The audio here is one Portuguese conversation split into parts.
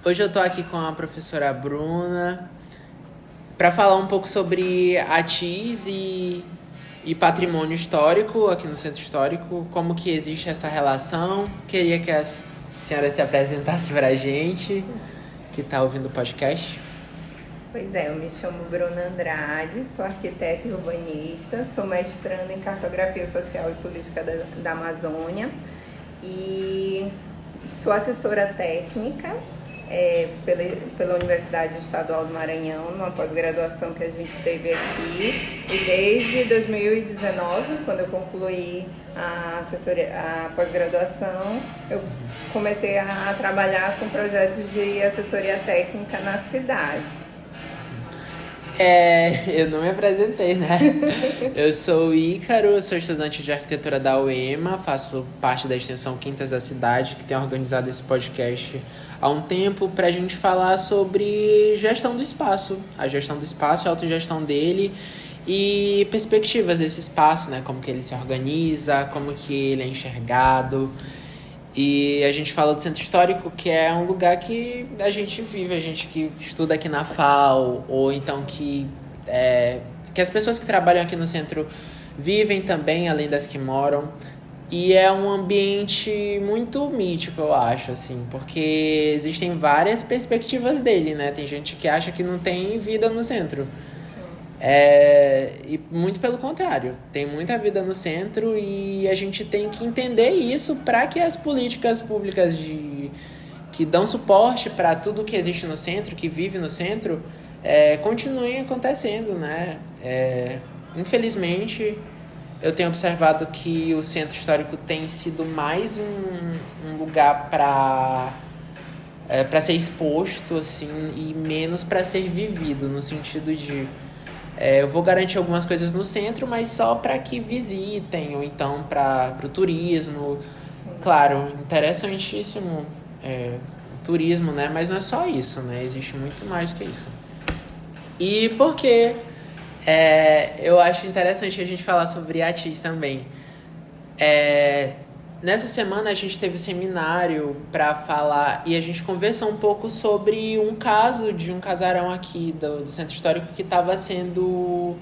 Hoje eu tô aqui com a professora Bruna para falar um pouco sobre ATIS e patrimônio histórico aqui no Centro Histórico, como que existe essa relação. Queria que a senhora se apresentasse para a gente, que está ouvindo o podcast. Pois é, eu me chamo Bruna Andrade, sou arquiteta e urbanista, sou mestranda em cartografia social e política da Amazônia e sou assessora técnica pela Universidade Estadual do Maranhão, numa pós-graduação que a gente teve aqui. E desde 2019, quando eu concluí a pós-graduação, eu comecei a trabalhar com projetos de assessoria técnica na cidade. Eu não me apresentei, né? Eu sou o Ícaro, sou estudante de arquitetura da UEMA, faço parte da extensão Quintas da Cidade, que tem organizado esse podcast há um tempo para a gente falar sobre gestão do espaço, a gestão do espaço, a autogestão dele e perspectivas desse espaço, né? Como que ele se organiza, como que ele é enxergado. E a gente fala do Centro Histórico, que é um lugar que a gente vive, a gente que estuda aqui na FAO, ou então que as pessoas que trabalham aqui no centro vivem também, além das que moram. E é um ambiente muito mítico, eu acho, assim, porque existem várias perspectivas dele, né? Tem gente que acha que não tem vida no centro. E muito pelo contrário, tem muita vida no centro e a gente tem que entender isso para que as políticas públicas que dão suporte para tudo que existe no centro, que vive no centro, continuem acontecendo, né? Infelizmente, eu tenho observado que o Centro Histórico tem sido mais um lugar para ser exposto, assim, e menos para ser vivido, no sentido de eu vou garantir algumas coisas no centro, mas só para que visitem, ou então para o turismo. Sim. Claro, interessantíssimo o turismo, né? Mas não é só isso, né? Existe muito mais do que isso. E porque eu acho interessante a gente falar sobre ATIS também. Nessa semana a gente teve um seminário para falar e a gente conversou um pouco sobre um caso de um casarão aqui do Centro Histórico que estava sendo...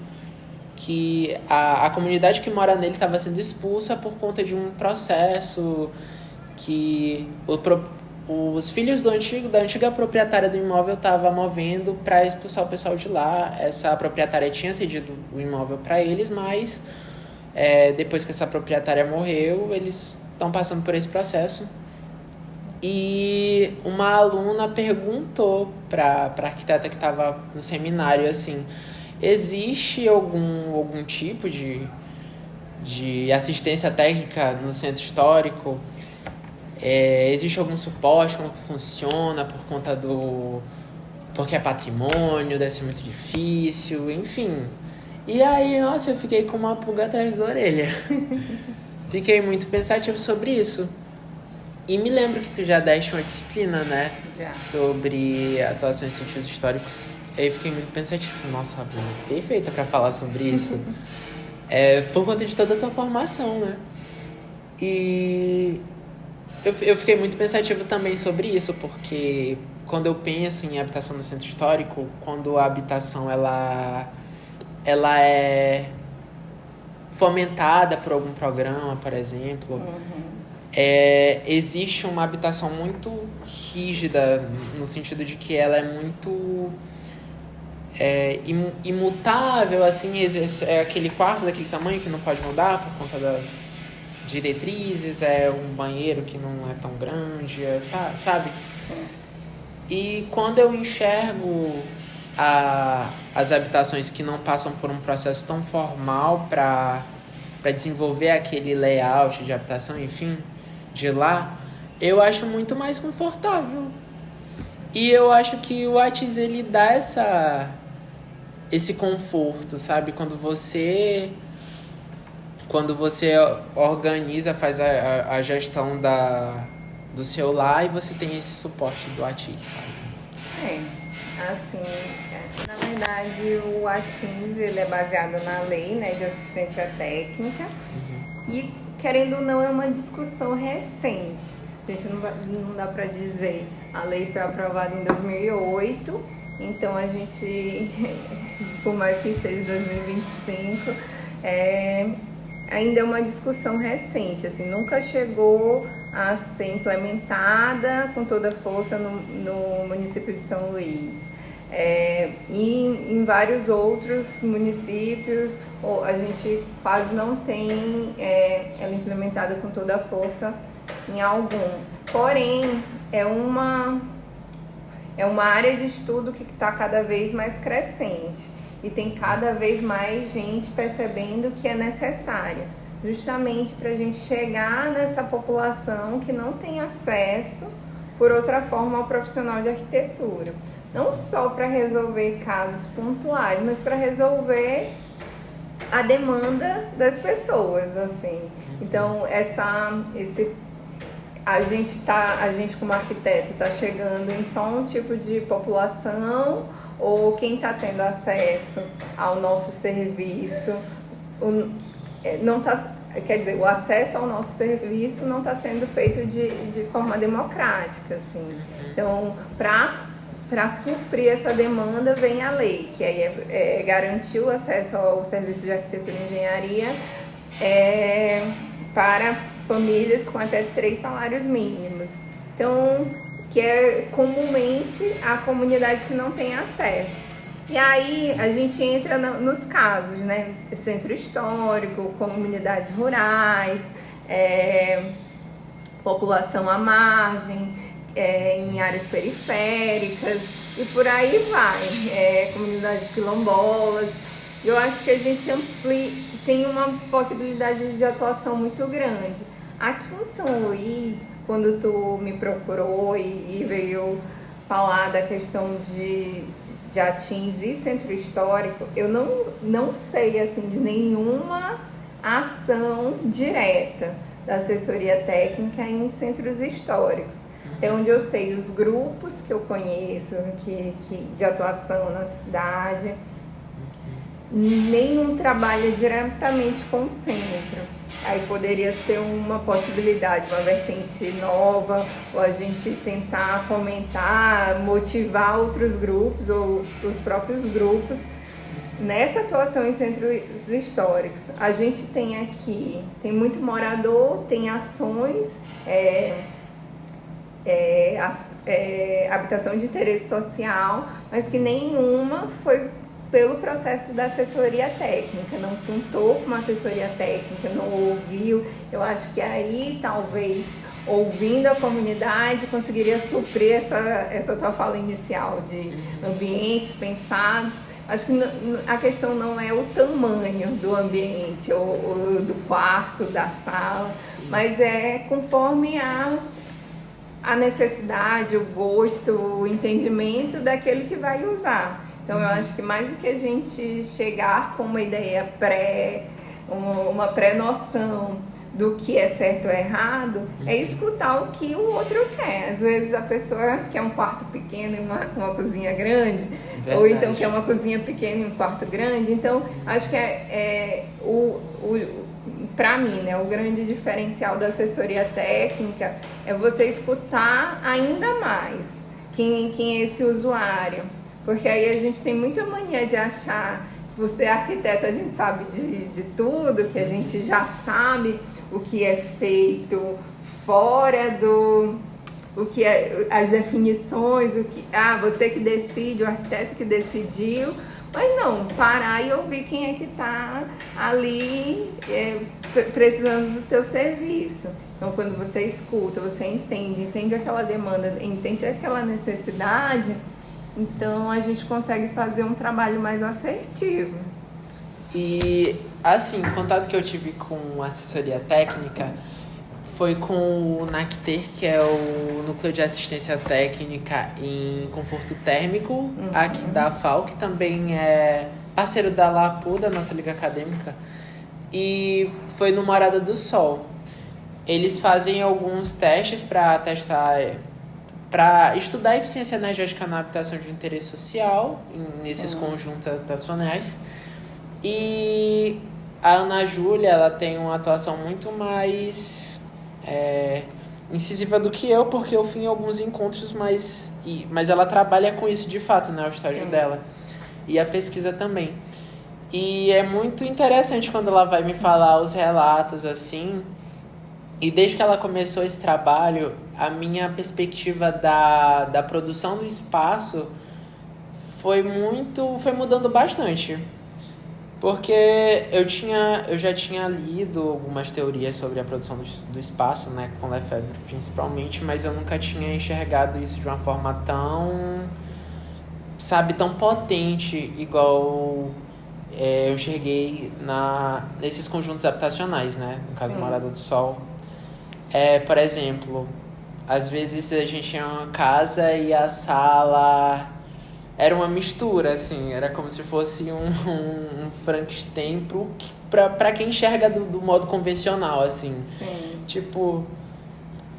que a comunidade que mora nele estava sendo expulsa por conta de um processo que os filhos da antiga proprietária do imóvel estavam movendo para expulsar o pessoal de lá. Essa proprietária tinha cedido o imóvel para eles, mas depois que essa proprietária morreu, eles estão passando por esse processo. E uma aluna perguntou para a arquiteta que estava no seminário assim: existe algum tipo de assistência técnica no Centro Histórico? Existe algum suporte? Como que funciona por conta porque é patrimônio, deve ser muito difícil, enfim. E aí, nossa, eu fiquei com uma pulga atrás da orelha. Fiquei muito pensativo sobre isso. E me lembro que tu já deste uma disciplina, né? Já. Sobre atuação em sítios históricos. Aí fiquei muito pensativo. Nossa, Bruna, perfeita pra falar sobre isso. Por conta de toda a tua formação, né? E eu fiquei muito pensativo também sobre isso, porque quando eu penso em habitação no Centro Histórico, quando a habitação ela é fomentada por algum programa, por exemplo, existe uma habitação muito rígida, no sentido de que ela é muito imutável, assim, é aquele quarto daquele tamanho que não pode mudar por conta das diretrizes, é um banheiro que não é tão grande, sabe? Sim. E quando eu enxergo as habitações que não passam por um processo tão formal para desenvolver aquele layout de habitação, enfim, de lá, eu acho muito mais confortável. E eu acho que o ATIS, ele dá esse conforto, sabe? Quando você organiza, faz a gestão do seu lar e você tem esse suporte do ATIS, sabe? Assim, na verdade, o ATIS, ele é baseado na lei, né, de assistência técnica. E, querendo ou não, é uma discussão recente. A gente não dá para dizer A lei foi aprovada em 2008, então a gente, por mais que esteja em 2025, ainda é uma discussão recente, assim, nunca chegou a ser implementada com toda a força no município de São Luís. E em vários outros municípios a gente quase não tem ela implementada com toda a força em algum. Porém, é uma área de estudo que está cada vez mais crescente e tem cada vez mais gente percebendo que é necessário, justamente para a gente chegar nessa população que não tem acesso, por outra forma, ao profissional de arquitetura. Não só para resolver casos pontuais, mas para resolver a demanda das pessoas, assim. Então, a gente como arquiteto está chegando em só um tipo de população, ou quem está tendo acesso ao nosso serviço não tá, quer dizer, o acesso ao nosso serviço não está sendo feito de forma democrática, assim. Então, para suprir essa demanda vem a lei, que aí garantir o acesso ao serviço de arquitetura e engenharia para famílias com até 3 salários mínimos. Então, que é comumente a comunidade que não tem acesso. E aí a gente entra nos casos, né? Centro histórico, comunidades rurais, população à margem, em áreas periféricas e por aí vai, comunidades quilombolas. Eu acho que a gente tem uma possibilidade de atuação muito grande. Aqui em São Luís, quando tu me procurou e veio falar da questão de Atins e Centro Histórico, eu não sei assim, de nenhuma ação direta da assessoria técnica em centros históricos. Até onde eu sei, os grupos que eu conheço de atuação na cidade, nenhum trabalha diretamente com o centro. Aí poderia ser uma possibilidade, uma vertente nova, ou a gente tentar fomentar, motivar outros grupos ou os próprios grupos nessa atuação em centros históricos. A gente tem aqui, tem muito morador, tem ações, habitação de interesse social, mas que nenhuma foi pelo processo da assessoria técnica, não contou com uma assessoria técnica, não ouviu. Eu acho que aí, talvez, ouvindo a comunidade, conseguiria suprir essa tua fala inicial de ambientes pensados. Acho que a questão não é o tamanho do ambiente, ou do quarto, da sala, mas é conforme a necessidade, o gosto, o entendimento daquele que vai usar. Então, eu acho que mais do que a gente chegar com uma ideia uma pré-noção do que é certo ou errado, é escutar o que o outro quer. Às vezes a pessoa quer um quarto pequeno e uma cozinha grande, verdade. Ou então quer uma cozinha pequena e um quarto grande. Então, acho que para mim, né, o grande diferencial da assessoria técnica é você escutar ainda mais quem é esse usuário. Porque aí a gente tem muita mania de achar que você é arquiteto, a gente sabe de tudo, que a gente já sabe o que é feito fora o que é as definições, você que decide, o arquiteto que decidiu. Mas não, parar e ouvir quem é que está ali precisando do teu serviço. Então, quando você escuta, você entende aquela demanda, entende aquela necessidade, então a gente consegue fazer um trabalho mais assertivo. E, assim, o contato que eu tive com assessoria técnica foi com o NACTER, que é o Núcleo de Assistência Técnica em Conforto Térmico, aqui da FAO, que também é parceiro da LAPU, da nossa liga acadêmica, e foi no Morada do Sol. Eles fazem alguns testes para estudar a eficiência energética na habitação de interesse social, nesses conjuntos habitacionais. E a Ana Júlia, ela tem uma atuação muito mais incisiva do que eu, porque eu fui em alguns encontros, mas ela trabalha com isso de fato, né? O estágio dela. E a pesquisa também. E é muito interessante quando ela vai me falar os relatos, assim. E desde que ela começou esse trabalho, a minha perspectiva da produção do espaço foi mudando bastante. Porque eu já tinha lido algumas teorias sobre a produção do espaço, né, com Lefebvre principalmente, mas eu nunca tinha enxergado isso de uma forma tão potente, igual eu enxerguei nesses conjuntos habitacionais, né, no caso Morada do Sol. Por exemplo, às vezes a gente tinha uma casa e a sala era uma mistura, assim, era como se fosse um Frankenstein pra quem enxerga do modo convencional, assim. Sim. Tipo,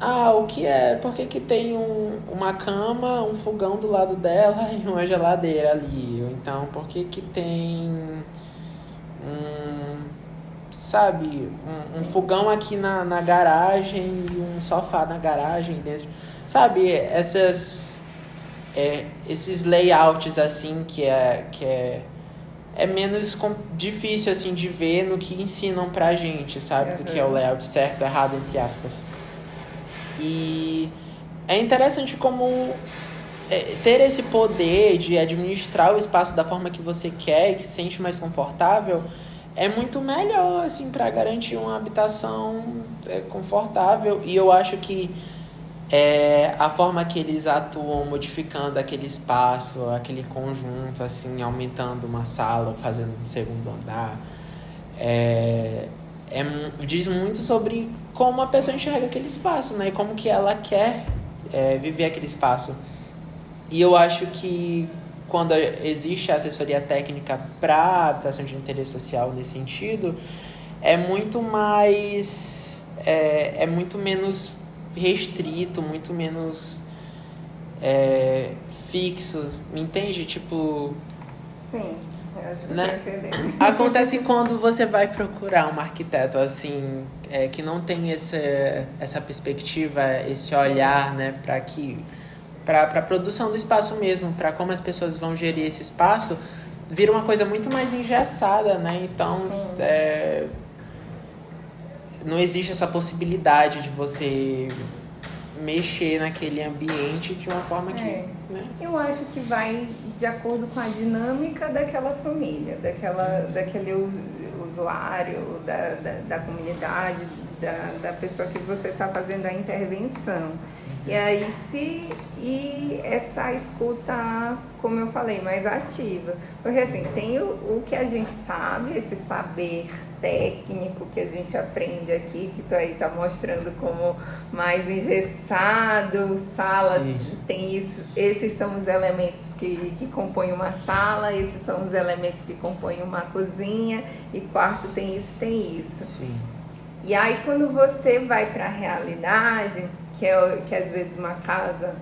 o que é? Por que tem uma cama, um fogão do lado dela e uma geladeira ali? Ou então, por que tem um fogão aqui na garagem e um sofá na garagem dentro? Sabe, esses layouts, assim, que é menos difícil, assim, de ver no que ensinam pra gente, sabe? Do que é o layout certo, errado, entre aspas. E é interessante como ter esse poder de administrar o espaço da forma que você quer e que se sente mais confortável é muito melhor, assim, pra garantir uma habitação confortável. E eu acho que a forma que eles atuam modificando aquele espaço, aquele conjunto, assim, aumentando uma sala, fazendo um segundo andar, diz muito sobre como a pessoa enxerga aquele espaço, né? E como que ela quer viver aquele espaço. E eu acho que quando existe a assessoria técnica para habitação de interesse social nesse sentido, é muito menos restrito, muito menos fixo, me entende? Tipo... Sim, eu acho que né? eu tô entendendo. Acontece quando você vai procurar um arquiteto, assim, que não tem essa perspectiva, esse olhar, né, para a produção do espaço mesmo, para como as pessoas vão gerir esse espaço, vira uma coisa muito mais engessada, né? Então, não existe essa possibilidade de você mexer naquele ambiente de uma forma que... Né? Eu acho que vai de acordo com a dinâmica daquela família, daquele usuário, da comunidade, da pessoa que você está fazendo a intervenção. E aí, essa escuta, como eu falei, mais ativa. Porque assim, tem o que a gente sabe, esse saber técnico que a gente aprende aqui, que tu aí tá mostrando como mais engessado, sala. Sim. Tem isso, esses são os elementos que compõem uma sala, esses são os elementos que compõem uma cozinha, e quarto tem isso, tem isso. Sim. E aí quando você vai para a realidade, que às vezes uma casa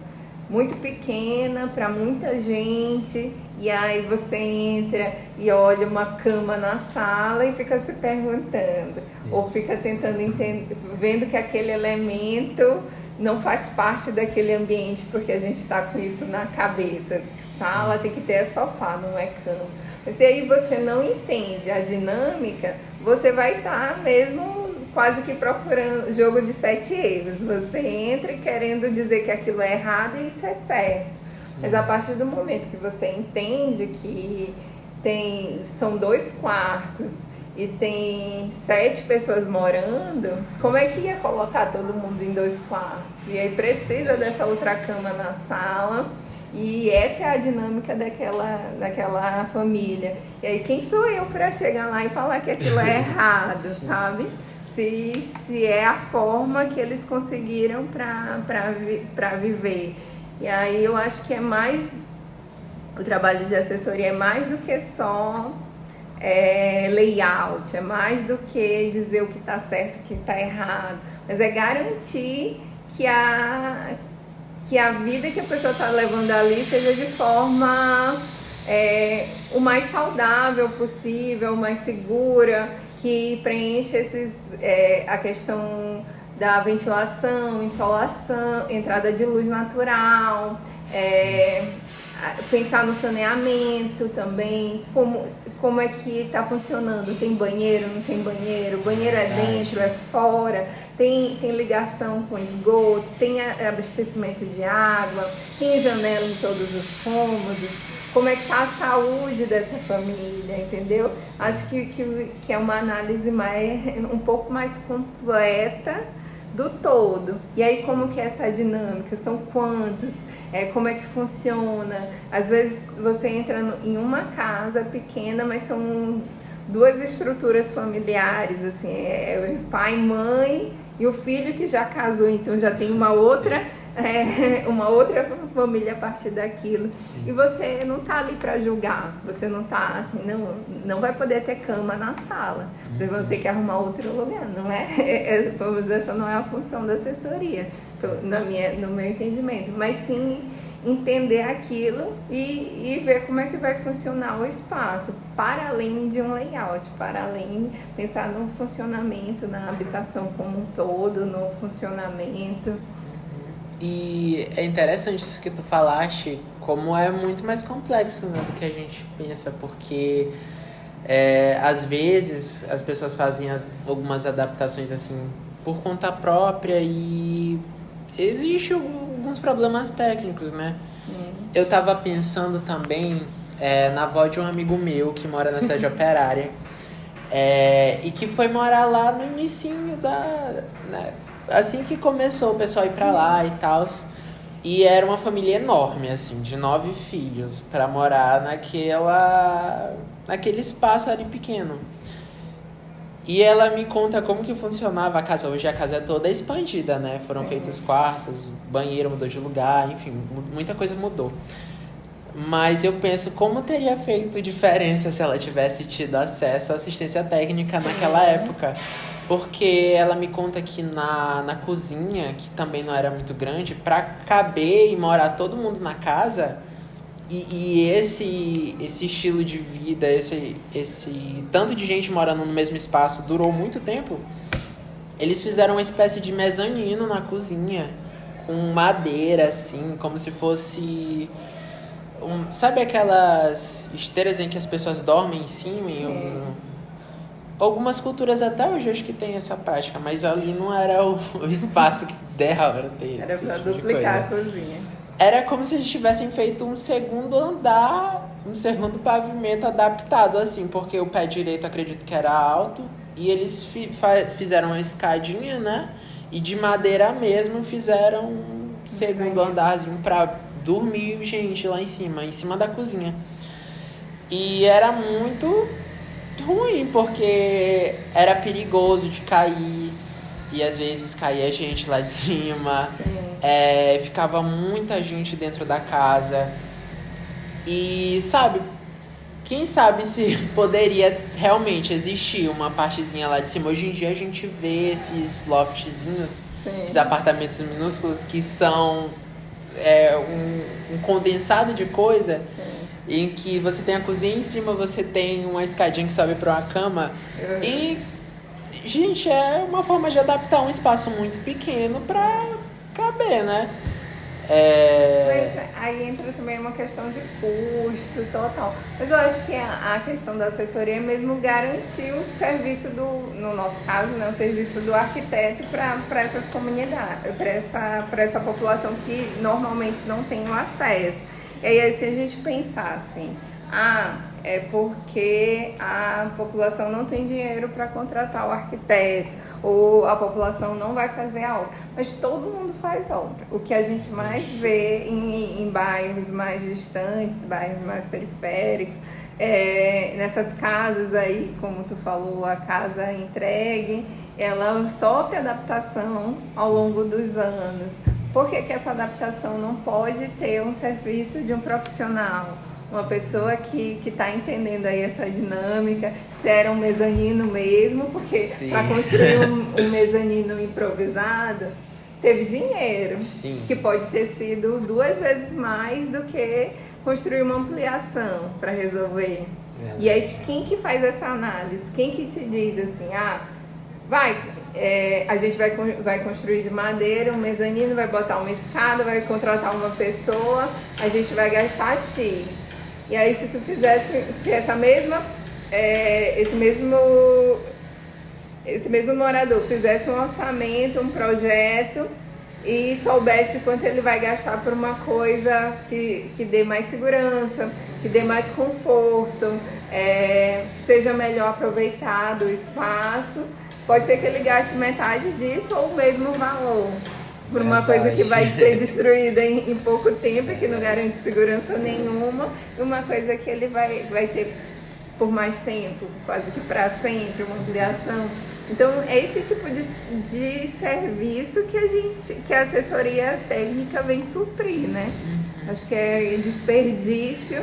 muito pequena para muita gente, e aí você entra e olha uma cama na sala e fica se perguntando, ou fica tentando entender, vendo que aquele elemento não faz parte daquele ambiente, porque a gente está com isso na cabeça. Sala tem que ter sofá, não é cama. Mas se aí você não entende a dinâmica, você vai estar mesmo quase que procurando jogo de 7 erros. Você entra querendo dizer que aquilo é errado e isso é certo. Sim. Mas a partir do momento que você entende que são 2 quartos e tem 7 pessoas morando, como é que ia colocar todo mundo em 2 quartos? E aí precisa dessa outra cama na sala. E essa é a dinâmica daquela família. E aí quem sou eu para chegar lá e falar que aquilo é errado, sabe? Se é a forma que eles conseguiram para viver. E aí eu acho que o trabalho de assessoria é mais do que só layout, é mais do que dizer o que está certo, o que está errado, mas é garantir que a vida que a pessoa está levando ali seja de forma o mais saudável possível, o mais segura, que preenche a questão da ventilação, insolação, entrada de luz natural, pensar no saneamento também, como é que está funcionando, tem banheiro, não tem banheiro, o banheiro é dentro, é fora, tem ligação com esgoto, tem abastecimento de água, tem janela em todos os cômodos, como é que está a saúde dessa família, entendeu? Acho que é uma análise um pouco mais completa do todo. E aí como que é essa dinâmica? São quantos? Como é que funciona? Às vezes você entra em uma casa pequena, mas são duas estruturas familiares, assim, pai, mãe e o filho que já casou, então já tem uma outra família a partir daquilo. Sim. E você não tá ali para julgar, você não tá assim, não vai poder ter cama na sala, vocês vão ter que arrumar outro lugar, não é? Vamos dizer, essa não é a função da assessoria, no meu entendimento, mas sim entender aquilo e ver como é que vai funcionar o espaço, para além de um layout, para além, pensar no funcionamento, na habitação como um todo, no funcionamento. E é interessante isso que tu falaste, como é muito mais complexo, né, do que a gente pensa, porque às vezes as pessoas fazem algumas adaptações assim por conta própria e existe alguns problemas técnicos, né? Sim. Eu tava pensando também na avó de um amigo meu que mora na cidade operária e que foi morar lá no inicinho né, assim que começou o pessoal a ir pra lá e tal. E era uma família enorme, assim, de 9 filhos, pra morar naquele espaço ali pequeno. E ela me conta como que funcionava a casa. Hoje a casa é toda expandida, né? Foram feitos quartos, banheiro mudou de lugar, enfim, muita coisa mudou. Mas eu penso como teria feito diferença se ela tivesse tido acesso à assistência técnica naquela época. Porque ela me conta que na cozinha, que também não era muito grande, para caber e morar todo mundo na casa, e esse estilo de vida, esse tanto de gente morando no mesmo espaço durou muito tempo, eles fizeram uma espécie de mezanino na cozinha, com madeira, assim, como se fosse... sabe aquelas esteiras em que as pessoas dormem em cima? Algumas culturas até hoje acho que tem essa prática, mas ali não era o espaço que dava ter. Era para duplicar a cozinha. Era como se eles tivessem feito um segundo andar, um segundo pavimento adaptado, assim, porque o pé direito acredito que era alto, e eles fizeram uma escadinha, né? E de madeira mesmo fizeram um segundo andarzinho para dormir gente lá em cima da cozinha. E era muito ruim, porque era perigoso de cair e às vezes caía gente lá de cima. Ficava muita gente dentro da casa e quem sabe se poderia realmente existir uma partezinha lá de cima. Hoje em dia a gente vê esses loftzinhos, esses apartamentos minúsculos que são um condensado de coisa. Em que você tem a cozinha em cima, você tem uma escadinha que sobe para uma cama. E, gente, é uma forma de adaptar um espaço muito pequeno para caber, né? Mas aí entra também uma questão de custo total. Mas eu acho que a questão da assessoria é mesmo garantir o serviço no nosso caso, né, o serviço do arquiteto para essas comunidades, para essa população que normalmente não tem o acesso. E aí, se a gente pensar assim, é porque a população não tem dinheiro para contratar o arquiteto, ou a população não vai fazer a obra. Mas todo mundo faz obra. O que a gente mais vê em bairros mais distantes, bairros mais periféricos, nessas casas aí, como tu falou, a casa entregue, ela sofre adaptação ao longo dos anos. Por que essa adaptação não pode ter um serviço de um profissional? Uma pessoa que está entendendo aí essa dinâmica, se era um mezanino mesmo, porque para construir um mezanino improvisado, teve dinheiro, que pode ter sido 2 vezes mais do que construir uma ampliação para resolver. E aí, quem que faz essa análise? Quem que te diz assim, vai, a gente vai construir de madeira um mezanino, vai botar uma escada, vai contratar uma pessoa, a gente vai gastar X. E aí se tu fizesse, se esse mesmo morador fizesse um orçamento, um projeto e soubesse quanto ele vai gastar por uma coisa que dê mais segurança, que dê mais conforto, que seja melhor aproveitado o espaço, pode ser que ele gaste metade disso ou o mesmo valor por uma coisa que vai ser destruída em pouco tempo e que não garante segurança nenhuma, e uma coisa que ele vai ter por mais tempo, quase que para sempre, uma ampliação. Então, é esse tipo de serviço que a assessoria técnica vem suprir, né? Acho que é desperdício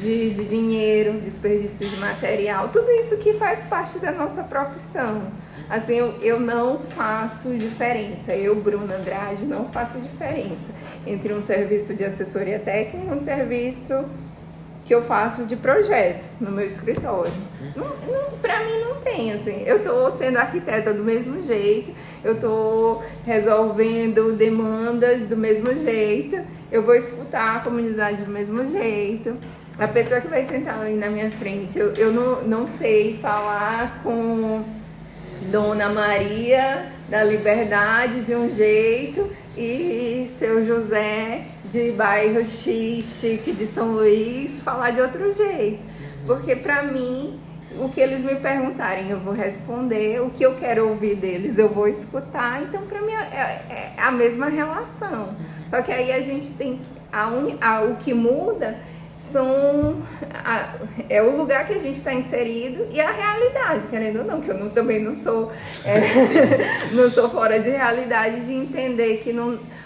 de dinheiro, desperdício de material, tudo isso que faz parte da nossa profissão. Assim, eu não faço diferença, eu, Bruna Andrade, não faço diferença entre um serviço de assessoria técnica e um serviço que eu faço de projeto no meu escritório. Pra mim não tem, assim. Eu tô sendo arquiteta do mesmo jeito, eu tô resolvendo demandas do mesmo jeito, eu vou escutar a comunidade do mesmo jeito. A pessoa que vai sentar ali na minha frente, eu não sei falar com Dona Maria da Liberdade de um jeito e seu José de bairro X, chique de São Luís, falar de outro jeito. Porque pra mim, o que eles me perguntarem eu vou responder, o que eu quero ouvir deles eu vou escutar. Então pra mim é a mesma relação. Só que aí a gente tem, o que muda é o lugar que a gente está inserido e a realidade, querendo ou não, que eu também não sou não sou fora de realidade, de entender que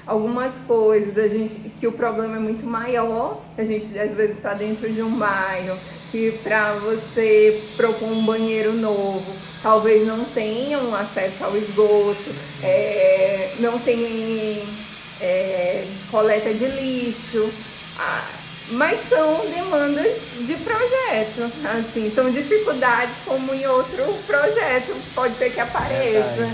algumas coisas, que o problema é muito maior, a gente às vezes está dentro de um bairro, que para você propor um banheiro novo, talvez não tenham acesso ao esgoto, não tem coleta de lixo, mas são demandas de projeto, assim, são dificuldades como em outro projeto, pode ser que apareça.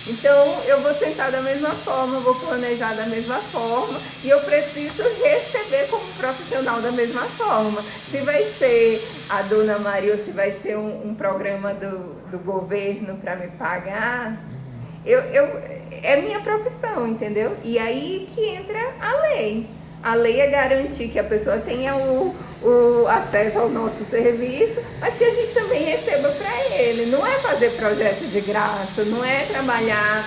Então, eu vou sentar da mesma forma, vou planejar da mesma forma e eu preciso receber como profissional da mesma forma. Se vai ser a Dona Maria ou se vai ser um programa do governo para me pagar, é minha profissão, entendeu? E aí que entra a lei. A lei é garantir que a pessoa tenha o acesso ao nosso serviço, mas que a gente também receba para ele. Não é fazer projeto de graça, não é trabalhar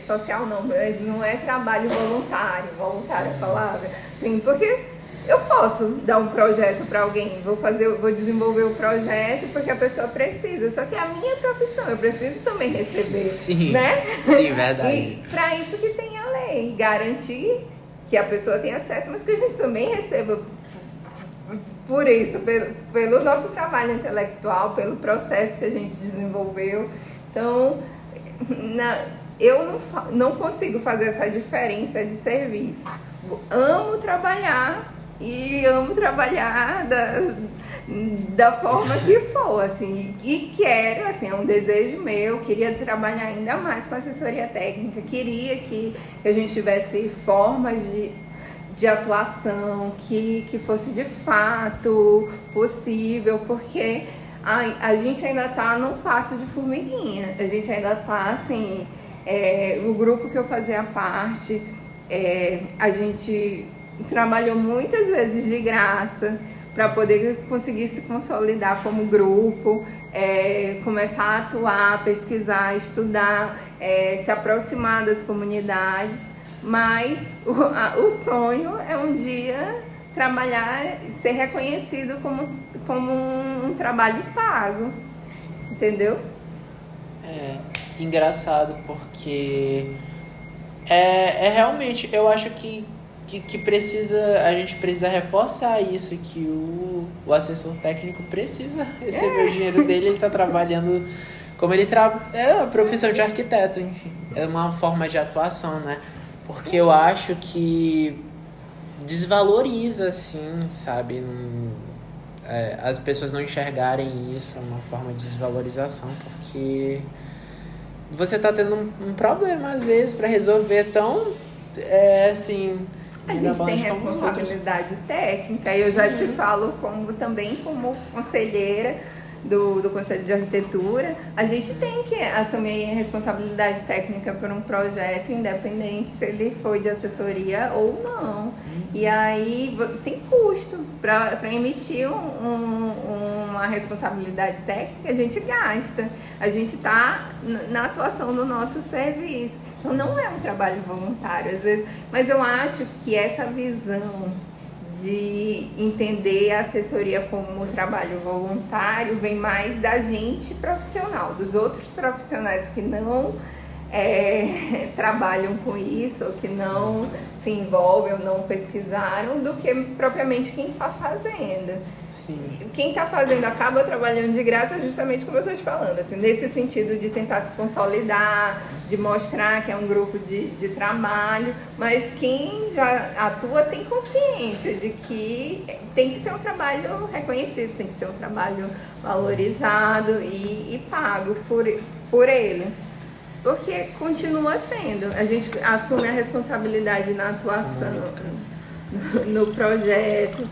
social não, mas não é trabalho voluntário é a palavra. Sim, porque eu posso dar um projeto para alguém, vou desenvolver o projeto porque a pessoa precisa, só que é a minha profissão, eu preciso também receber, sim, né? Sim, verdade. E para isso que tem a lei, garantir que a pessoa tenha acesso, mas que a gente também receba por isso, pelo nosso trabalho intelectual, pelo processo que a gente desenvolveu. Então, eu não consigo fazer essa diferença de serviço. Amo trabalhar e amo trabalhar da forma que for, assim, e quero, assim, é um desejo meu, queria trabalhar ainda mais com assessoria técnica, queria que a gente tivesse formas de atuação que fosse de fato possível, porque a gente ainda está num passo de formiguinha, a gente ainda está, assim, o grupo que eu fazia parte, a gente trabalhou muitas vezes de graça para poder conseguir se consolidar como grupo, começar a atuar, pesquisar, estudar, se aproximar das comunidades, mas o sonho é um dia trabalhar, ser reconhecido como um trabalho pago, entendeu? Engraçado porque realmente, eu acho que a gente precisa reforçar isso, que o assessor técnico precisa receber o dinheiro dele, ele está trabalhando como ele é a profissão de arquiteto, enfim, é uma forma de atuação, né? Porque eu acho que desvaloriza, assim, sabe? as pessoas não enxergarem isso uma forma de desvalorização, porque você tá tendo um problema às vezes para resolver tão assim. A gente tem responsabilidade técnica, e eu já te falo também como conselheira do Conselho de Arquitetura, a gente tem que assumir responsabilidade técnica por um projeto, independente se ele for de assessoria ou não. E aí tem custo para emitir uma responsabilidade técnica, a gente gasta. A gente está na atuação do nosso serviço. Então não é um trabalho voluntário, às vezes, mas eu acho que essa visão de entender a assessoria como trabalho voluntário vem mais da gente profissional, dos outros profissionais que não trabalham com isso, ou que não se envolvem ou não pesquisaram, do que propriamente quem está fazendo. Sim. Quem está fazendo acaba trabalhando de graça, justamente como eu estou te falando, assim, nesse sentido de tentar se consolidar, de mostrar que é um grupo de trabalho, mas quem já atua tem consciência de que tem que ser um trabalho reconhecido, tem que ser um trabalho valorizado e pago por ele. Porque continua sendo, a gente assume a responsabilidade na atuação, no projeto.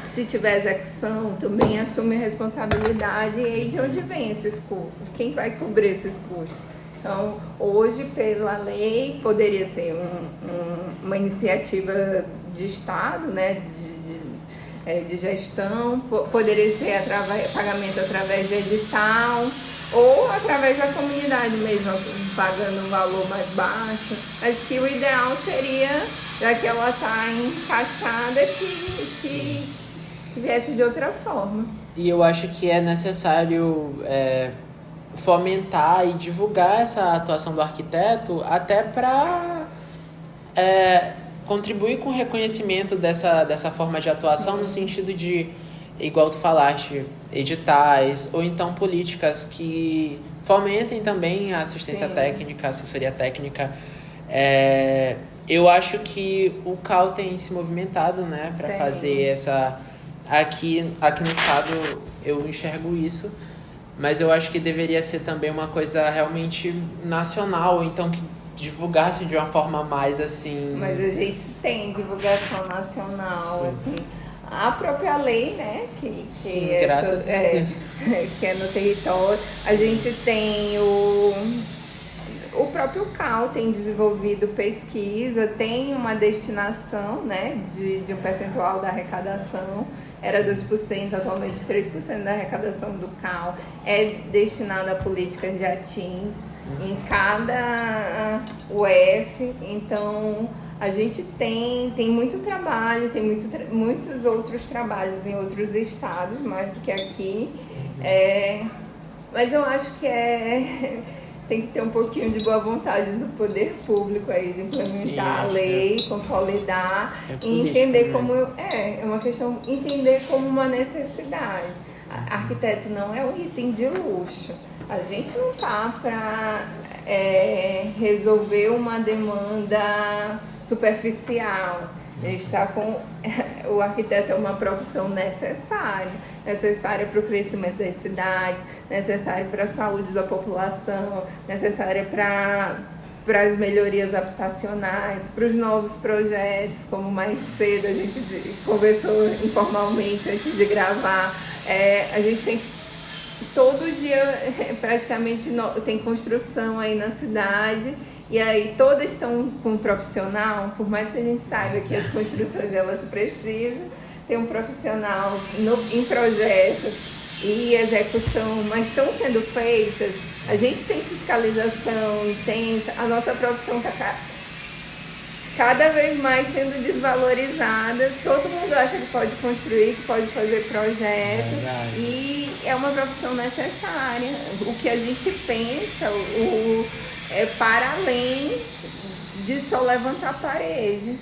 Se tiver execução, também assume a responsabilidade. E aí, de onde vem esses custos? Quem vai cobrir esses custos? Então, hoje, pela lei, poderia ser uma iniciativa de Estado, né, de gestão, poderia ser pagamento através de edital, ou através da comunidade mesmo, pagando um valor mais baixo, mas que o ideal seria, já que ela está encaixada, que viesse de outra forma. E eu acho que é necessário fomentar e divulgar essa atuação do arquiteto, até para contribuir com o reconhecimento dessa forma de atuação. Sim. No sentido de, igual tu falaste, editais, ou então políticas que fomentem também a assistência. Sim. Técnica, a assessoria técnica. Eu acho que o CAL tem se movimentado, né, para fazer essa... Aqui no estado eu enxergo isso, mas eu acho que deveria ser também uma coisa realmente nacional, então que divulgasse de uma forma mais assim... Mas a gente tem divulgação nacional. Sim. Assim, a própria lei, né, Sim, graças a Deus. Que é no território. A gente tem o próprio CAL tem desenvolvido pesquisa, tem uma destinação, né, de um percentual da arrecadação. Era 2%, atualmente 3% da arrecadação do CAL é destinada a políticas de ATINS em cada UF. Então, a gente tem muito trabalho, tem muitos outros trabalhos em outros estados, mais do que aqui. Mas eu acho que tem que ter um pouquinho de boa vontade do poder público aí, de implementar a lei, consolidar e entender como... É uma questão, entender como uma necessidade. Arquiteto não é um item de luxo. A gente não tá para resolver uma demanda superficial. A gente está com... O arquiteto é uma profissão necessária para o crescimento das cidades, necessária para a saúde da população, necessária para as melhorias habitacionais, para os novos projetos, como mais cedo a gente conversou informalmente antes de gravar. A gente tem todo dia, praticamente, tem construção aí na cidade. E aí todas estão com um profissional, por mais que a gente saiba que as construções elas precisam ter um profissional em projeto e execução, mas estão sendo feitas. A gente tem fiscalização intensa, a nossa profissão está cada vez mais sendo desvalorizada. Todo mundo acha que pode construir, que pode fazer projeto, e é uma profissão necessária. O que a gente pensa, para além de só levantar a parede.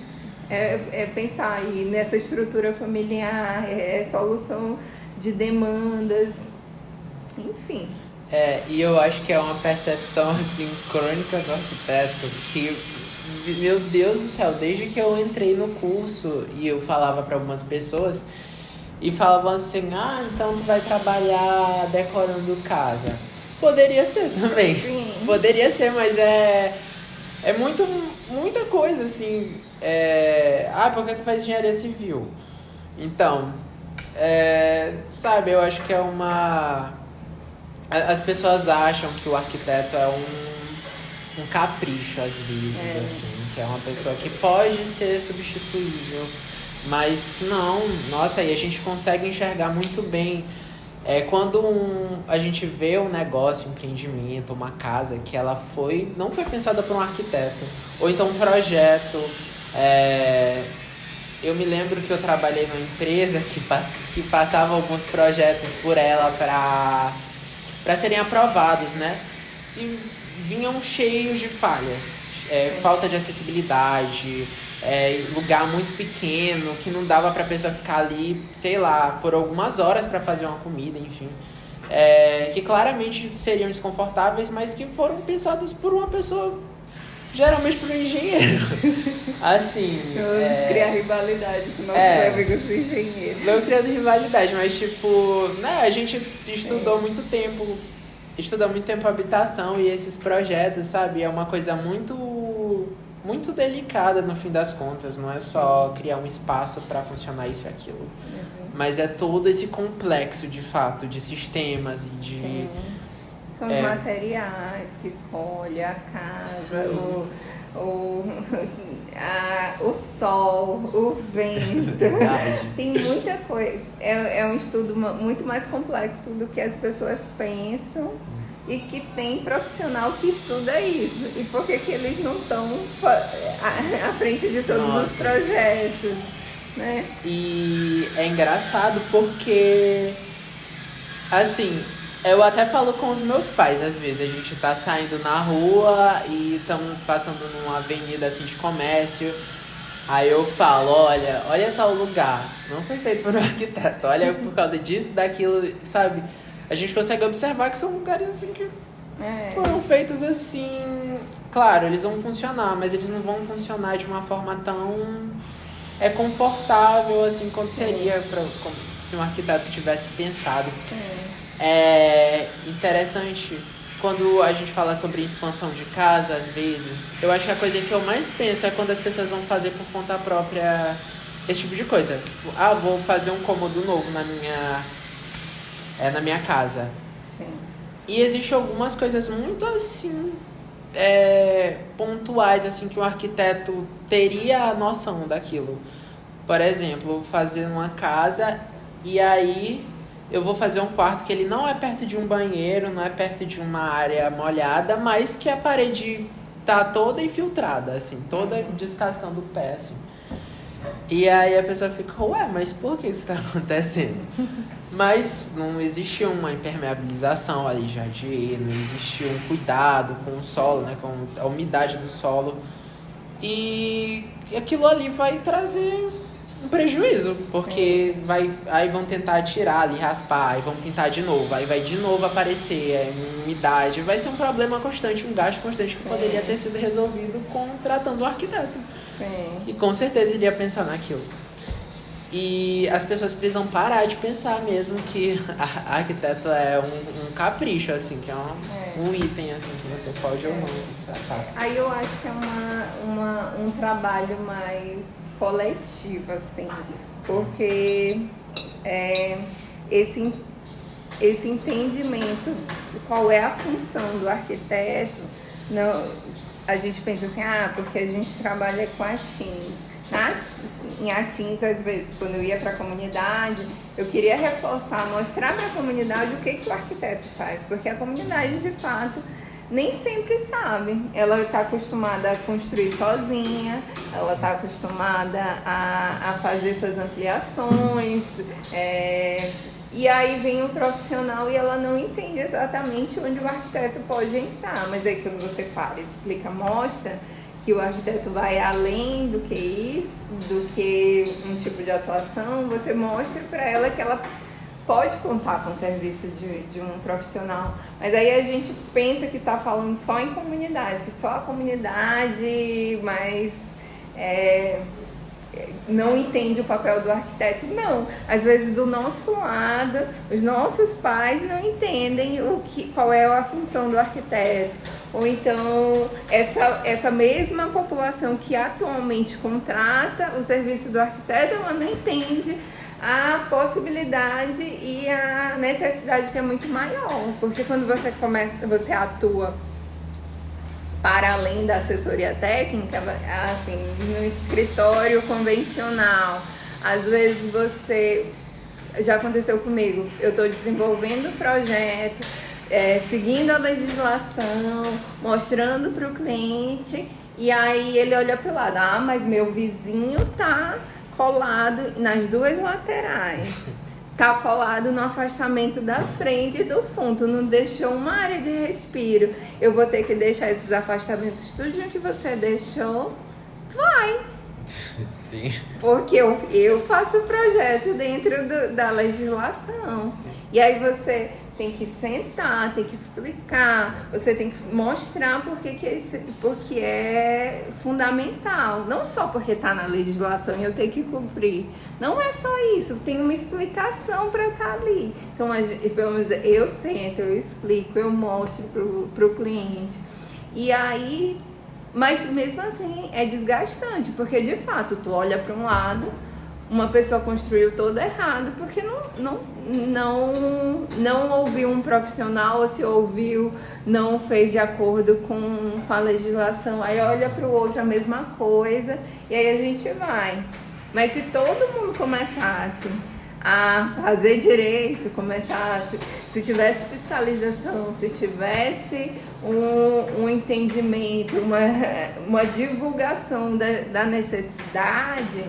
Pensar aí nessa estrutura familiar, solução de demandas, enfim. E eu acho que é uma percepção assim, crônica do arquiteto, que, meu Deus do céu, desde que eu entrei no curso e eu falava para algumas pessoas, e falavam assim, então tu vai trabalhar decorando casa. Poderia ser também. Sim. Poderia ser, mas é muita coisa, assim. Porque tu faz engenharia civil. Então, sabe, eu acho que é uma... As pessoas acham que o arquiteto é um capricho, às vezes, assim. Que é uma pessoa que pode ser substituível. Mas não, nossa, aí a gente consegue enxergar muito bem. Quando a gente vê um negócio, um empreendimento, uma casa que ela não foi pensada por um arquiteto, ou então um projeto. Eu me lembro que eu trabalhei numa empresa que passava alguns projetos por ela para serem aprovados, né? E vinham cheios de falhas. Falta de acessibilidade, lugar muito pequeno, que não dava pra pessoa ficar ali, sei lá, por algumas horas pra fazer uma comida, enfim. Que claramente seriam desconfortáveis, mas que foram pensados por uma pessoa, geralmente por um engenheiro. Assim. Vamos criar rivalidade com nossos amigos engenheiros. Não criando rivalidade, mas tipo, né, a gente estudou muito tempo. Estuda muito tempo habitação e esses projetos, sabe? É uma coisa muito delicada no fim das contas. Não é só criar um espaço para funcionar isso e aquilo. Mas é todo esse complexo, de fato, de sistemas e de... Sim. São os materiais que escolhe, a casa, o sol, o vento. Tem muita coisa. É um estudo muito mais complexo do que as pessoas pensam, e que tem profissional que estuda isso. E por que eles não estão à frente de todos os projetos, né? E é engraçado porque, assim, eu até falo com os meus pais, às vezes. A gente tá saindo na rua e estamos passando numa avenida assim de comércio. Aí eu falo, olha tal lugar. Não foi feito por um arquiteto. Olha por causa disso, daquilo, sabe? A gente consegue observar que são lugares assim que foram feitos assim. Claro, eles vão funcionar, mas eles não vão funcionar de uma forma tão confortável assim quanto seria como se um arquiteto tivesse pensado. É interessante quando a gente fala sobre expansão de casa, às vezes. Eu acho que a coisa que eu mais penso é quando as pessoas vão fazer por conta própria esse tipo de coisa. Tipo, vou fazer um cômodo novo na minha casa. Sim. E existem algumas coisas muito assim pontuais assim que o arquiteto teria a noção daquilo. Por exemplo, fazer uma casa e aí eu vou fazer um quarto que ele não é perto de um banheiro, não é perto de uma área molhada, mas que a parede tá toda infiltrada, assim, toda descascando o pé, assim. E aí a pessoa fica, mas por que isso tá acontecendo? Mas não existia uma impermeabilização ali já não existia um cuidado com o solo, né, com a umidade do solo. E aquilo ali vai trazer um prejuízo, porque aí vão tentar tirar ali, raspar, aí vão pintar de novo, aí vai de novo aparecer umidade, vai ser um problema constante, um gasto constante que poderia ter sido resolvido contratando um arquiteto. Sim. E com certeza ele ia pensar naquilo. E as pessoas precisam parar de pensar mesmo que arquiteto é um capricho, assim, que é um item assim, que você pode ou não tratar. Aí eu acho que é um trabalho mais coletivo, assim, porque esse entendimento de qual é a função do arquiteto, não, a gente pensa assim, porque a gente trabalha com Atins. Em Atins, às vezes, quando eu ia para a comunidade, eu queria reforçar, mostrar para a comunidade o que o arquiteto faz, porque a comunidade, de fato, nem sempre sabe. Ela está acostumada a construir sozinha, ela está acostumada a fazer suas ampliações, e aí vem o profissional e ela não entende exatamente onde o arquiteto pode entrar. Mas aí quando você para, explica, mostra que o arquiteto vai além do que isso, do que um tipo de atuação, você mostra para ela que ela pode contar com o serviço de um profissional. Mas aí a gente pensa que está falando só em comunidade, que só a comunidade mais não entende o papel do arquiteto. Não, às vezes do nosso lado, os nossos pais não entendem qual é a função do arquiteto. Ou então, essa mesma população que atualmente contrata o serviço do arquiteto, ela não entende a possibilidade e a necessidade que é muito maior. Porque quando você atua para além da assessoria técnica, assim, no escritório convencional, às vezes já aconteceu comigo, eu estou desenvolvendo o projeto, seguindo a legislação, mostrando para o cliente, e aí ele olha para o lado, mas meu vizinho tá colado nas duas laterais, tá colado no afastamento da frente e do fundo, não deixou uma área de respiro, eu vou ter que deixar esses afastamentos tudo que você deixou, vai. Sim. Porque eu faço o projeto dentro da legislação. E aí você tem que sentar, tem que explicar, você tem que mostrar porque é fundamental. Não só porque está na legislação e eu tenho que cumprir. Não é só isso, tem uma explicação para estar ali. Então, pelo menos eu sento, eu explico, eu mostro para o cliente. E aí, mas mesmo assim é desgastante, porque de fato tu olha para um lado, uma pessoa construiu todo errado, porque não ouviu um profissional, ou se ouviu, não fez de acordo com a legislação. Aí olha para o outro a mesma coisa, e aí a gente vai. Mas se todo mundo começasse a fazer direito, se tivesse fiscalização, se tivesse um entendimento, uma divulgação da necessidade,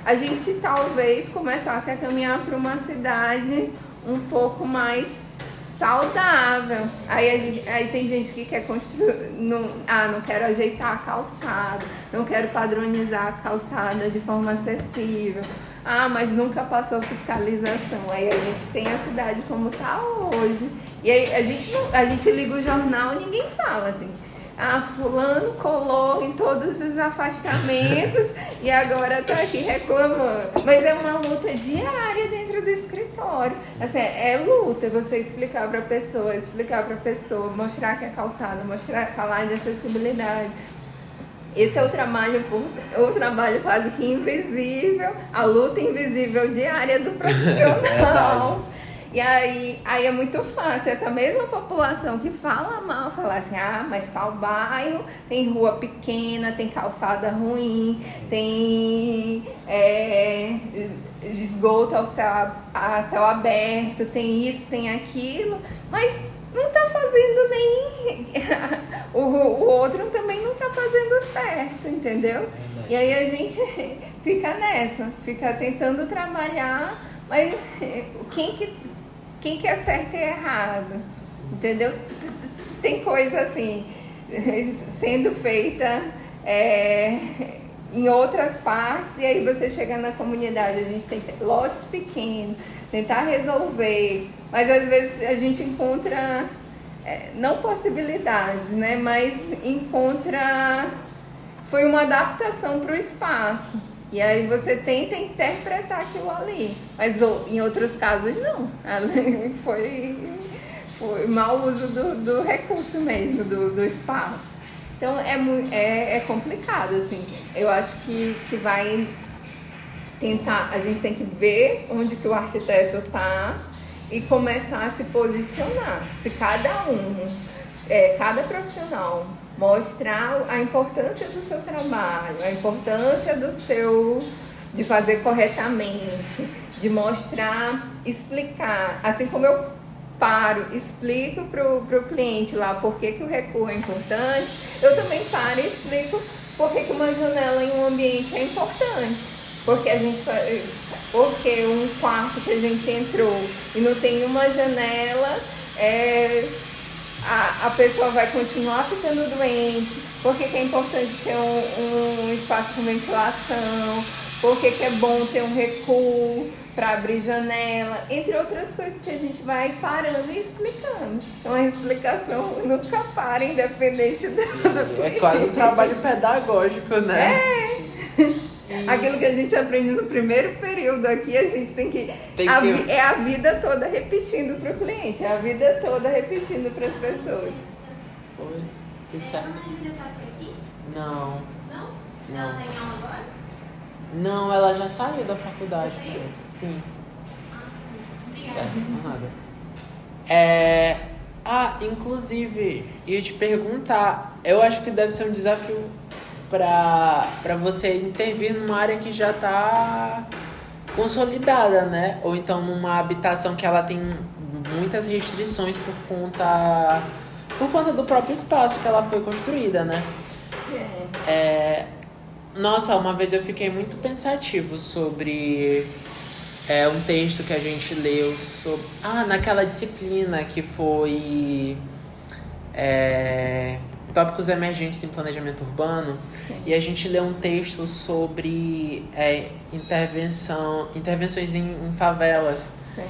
a gente talvez começasse a caminhar para uma cidade um pouco mais saudável. Aí tem gente que quer construir, não quero ajeitar a calçada, não quero padronizar a calçada de forma acessível. Mas nunca passou fiscalização. Aí a gente tem a cidade como está hoje. E aí a gente liga o jornal e ninguém fala assim, fulano colou em todos os afastamentos e agora está aqui reclamando. Mas é uma luta diária dentro do escritório. Assim, é luta você explicar para a pessoa, mostrar que é calçada, falar de acessibilidade. Esse é o trabalho quase que invisível, a luta invisível diária do profissional. E aí é muito fácil essa mesma população que fala mal, falar assim, mas tal bairro tem rua pequena, tem calçada ruim, tem esgoto a céu aberto, tem isso, tem aquilo, mas não está fazendo nem... o outro também não está fazendo certo, entendeu? E aí a gente fica nessa, fica tentando trabalhar, mas quem que acerta é errado, entendeu? Tem coisa assim, sendo feita em outras partes, e aí você chega na comunidade, a gente tem lotes pequenos, tentar resolver, mas às vezes a gente encontra, não possibilidades, né? Mas foi uma adaptação para o espaço. E aí você tenta interpretar aquilo ali. Mas em outros casos não. Foi mau uso do recurso mesmo, do espaço. Então é complicado, assim. Eu acho que vai tentar, a gente tem que ver onde que o arquiteto está e começar a se posicionar. Se cada profissional mostrar a importância do seu trabalho, a importância de fazer corretamente, de mostrar, explicar, assim como eu explico pro cliente lá por que o recuo é importante, eu também paro e explico por que uma janela em um ambiente é importante. Porque um quarto que a gente entrou e não tem uma janela, a pessoa vai continuar ficando doente. Por que é importante ter um espaço com ventilação? Por que é bom ter um recuo para abrir janela? Entre outras coisas que a gente vai parando e explicando. Então a explicação nunca para, independente do É quase um trabalho pedagógico, né? Aquilo que a gente aprende no primeiro período aqui, a gente tem que... É a vida toda repetindo para o cliente, é a vida toda repetindo para as pessoas. Oi, tudo certo? A Ana ainda tá por aqui? Não. Não? Não. Ela tá em aula agora? Não, ela já saiu da faculdade. Já saiu? Sim. Obrigada. Nada. Inclusive, ia te perguntar, eu acho que deve ser um desafio para você intervir numa área que já está consolidada, né? Ou então numa habitação que ela tem muitas restrições por conta do próprio espaço que ela foi construída, né? Nossa, uma vez eu fiquei muito pensativo sobre um texto que a gente leu sobre... naquela disciplina que foi tópicos emergentes em planejamento urbano. Sim. E a gente leu um texto sobre intervenções em favelas. Sim.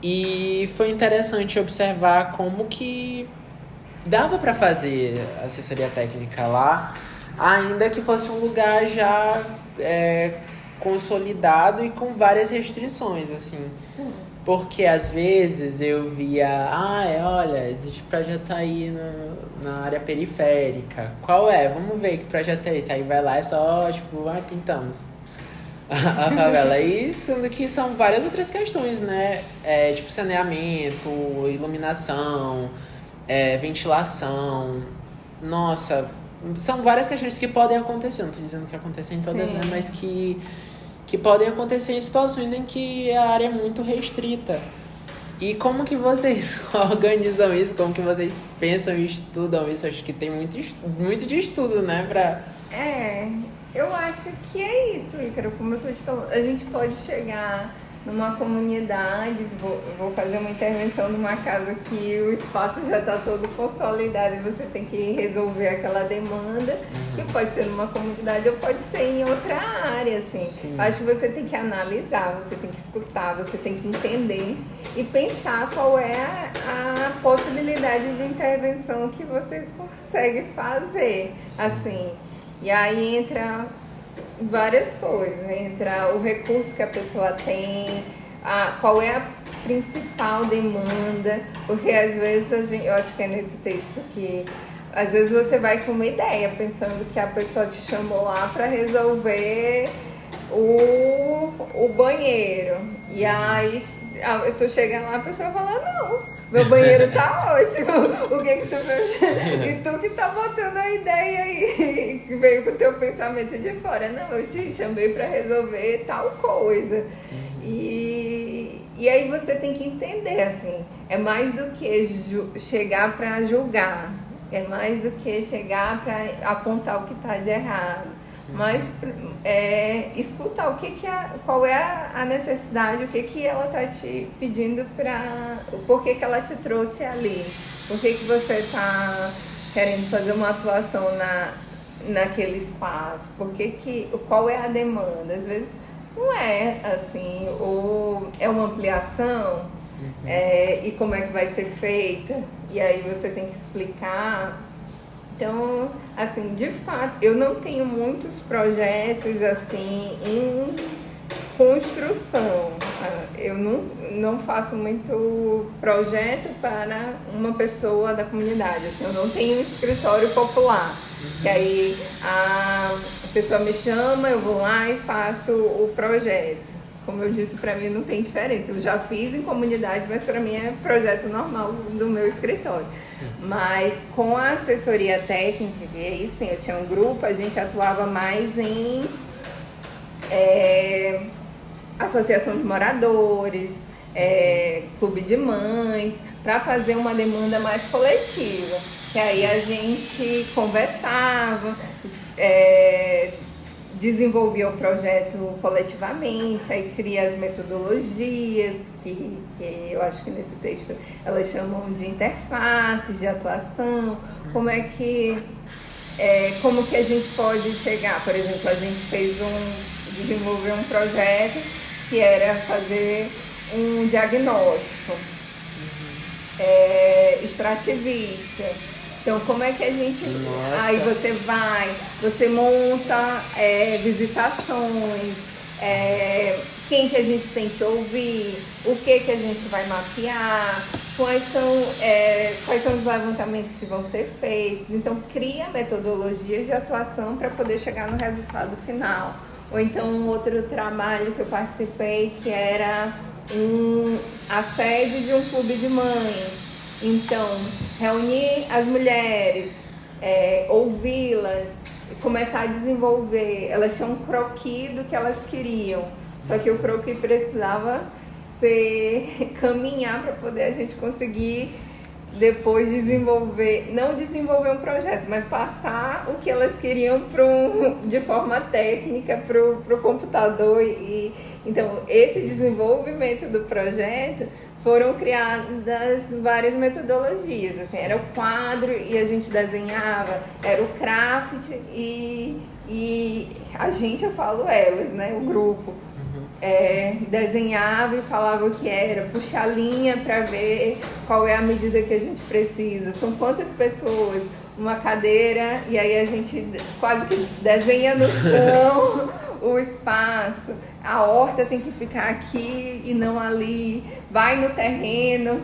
E foi interessante observar como que dava para fazer assessoria técnica lá, ainda que fosse um lugar já consolidado e com várias restrições, assim. Sim. Porque às vezes eu via, olha, existe projeto aí na área periférica. Qual é? Vamos ver que projeto é esse. Aí vai lá, é só, pintamos a favela. E sendo que são várias outras questões, né? Tipo saneamento, iluminação, ventilação. Nossa, são várias questões que podem acontecer. Não estou dizendo que acontecem em todas, né? Mas que podem acontecer em situações em que a área é muito restrita. E como que vocês organizam isso? Como que vocês pensam e estudam isso? Acho que tem muito de estudo, né? Eu acho que é isso, Ícaro. Como eu tô te falando, a gente pode chegar numa comunidade, vou fazer uma intervenção numa casa que o espaço já está todo consolidado e você tem que resolver aquela demanda, que pode ser numa comunidade ou pode ser em outra área, assim. Sim. Acho que você tem que analisar, você tem que escutar, você tem que entender e pensar qual é a possibilidade de intervenção que você consegue fazer, assim. E aí entra várias coisas, entra o recurso que a pessoa tem, qual é a principal demanda, porque às vezes eu acho que é nesse texto que às vezes você vai com uma ideia, pensando que a pessoa te chamou lá para resolver o banheiro, e aí tu chega lá, a pessoa fala, não, meu banheiro tá ótimo, o que tu fez? E tu que tá botando a ideia aí, que veio com o teu pensamento de fora. Não, eu te chamei pra resolver tal coisa. E aí você tem que entender, assim, é mais do que chegar pra julgar, é mais do que chegar pra apontar o que tá de errado. Mas escutar qual é a necessidade, o que ela está te pedindo por que ela te trouxe ali, por que você está querendo fazer uma atuação naquele espaço, qual é a demanda. Às vezes não é assim, ou é uma ampliação, e como é que vai ser feita, e aí você tem que explicar. Então, assim, de fato, eu não tenho muitos projetos, assim, em construção. Eu não faço muito projeto para uma pessoa da comunidade. Assim, eu não tenho um escritório popular. Que aí a pessoa me chama, eu vou lá e faço o projeto. Como eu disse, para mim não tem diferença. Eu já fiz em comunidade, mas para mim é projeto normal do meu escritório. Mas com a assessoria técnica, e aí sim, eu tinha um grupo, a gente atuava mais em associação de moradores, clube de mães, para fazer uma demanda mais coletiva. Que aí a gente conversava, desenvolvia o projeto coletivamente, aí cria as metodologias, que eu acho que nesse texto elas chamam de interfaces de atuação, como que a gente pode chegar. Por exemplo, a gente desenvolveu um projeto que era fazer um diagnóstico extrativista. Então, como é que a gente... Nossa. Aí você monta visitações, quem que a gente tem que ouvir, o que a gente vai mapear, quais são os levantamentos que vão ser feitos. Então, cria metodologias de atuação para poder chegar no resultado final. Ou então, um outro trabalho que eu participei, que era a sede de um clube de mães. Então, reunir as mulheres, ouvi-las, começar a desenvolver. Elas tinham um croquis do que elas queriam, só que o croquis precisava caminhar para poder a gente conseguir depois não desenvolver um projeto, mas passar o que elas queriam de forma técnica para o computador. Então, esse desenvolvimento do projeto foram criadas várias metodologias. Assim, era o quadro e a gente desenhava, era o craft e eu falo elas, né, o grupo. Desenhava e falava o que era, puxar a linha para ver qual é a medida que a gente precisa, são quantas pessoas, uma cadeira, e aí a gente quase que desenha no chão o espaço, a horta tem que ficar aqui e não ali, vai no terreno,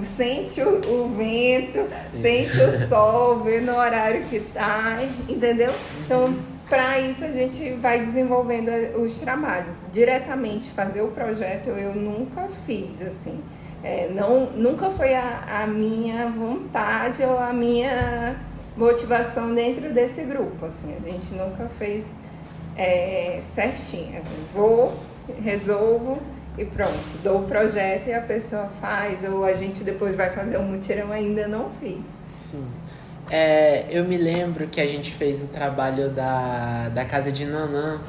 sente o vento, sente o sol, vê no horário que tá, entendeu? Então, para isso a gente vai desenvolvendo os trabalhos. Diretamente fazer o projeto eu nunca fiz, assim. Nunca foi a minha vontade ou a minha motivação dentro desse grupo, assim. A gente nunca fez certinho, assim, resolvo e pronto. Dou o projeto e a pessoa faz, ou a gente depois vai fazer um mutirão, ainda não fiz. Sim. Eu me lembro que a gente fez o trabalho da casa de Nanã,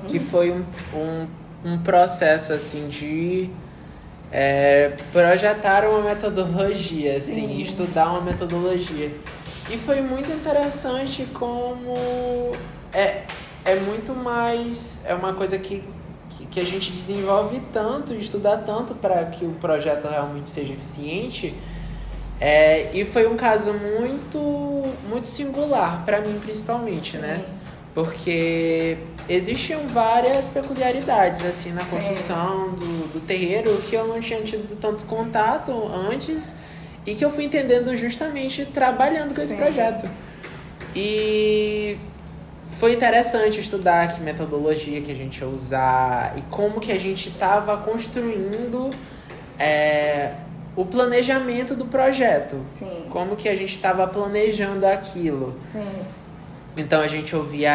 que foi um processo assim de projetar uma metodologia, assim, estudar uma metodologia. E foi muito interessante como muito mais, uma coisa que a gente desenvolve tanto, estuda tanto para que o projeto realmente seja eficiente. E foi um caso muito, muito singular para mim, principalmente, né? Porque existiam várias peculiaridades assim na construção do terreiro que eu não tinha tido tanto contato antes e que eu fui entendendo justamente trabalhando com esse projeto. E foi interessante estudar que metodologia que a gente ia usar e como que a gente estava construindo o planejamento do projeto. Sim. Como que a gente estava planejando aquilo. Sim. Então a gente ouvia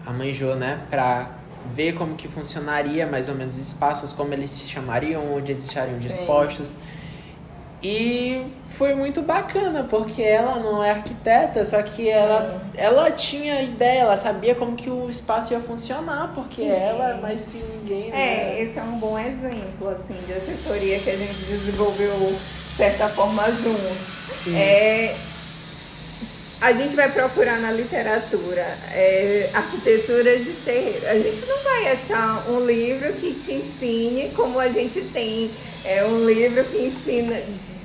a mãe Jo, né, para ver como que funcionaria mais ou menos os espaços, como eles se chamariam, onde eles estariam dispostos. E foi muito bacana, porque ela não é arquiteta, só que ela tinha ideia, ela sabia como que o espaço ia funcionar, porque ela, mais que ninguém... Esse é um bom exemplo, assim, de assessoria que a gente desenvolveu, de certa forma, juntos. A gente vai procurar na literatura arquitetura de terreiro. A gente não vai achar um livro que te ensine como a gente tem um livro que ensina...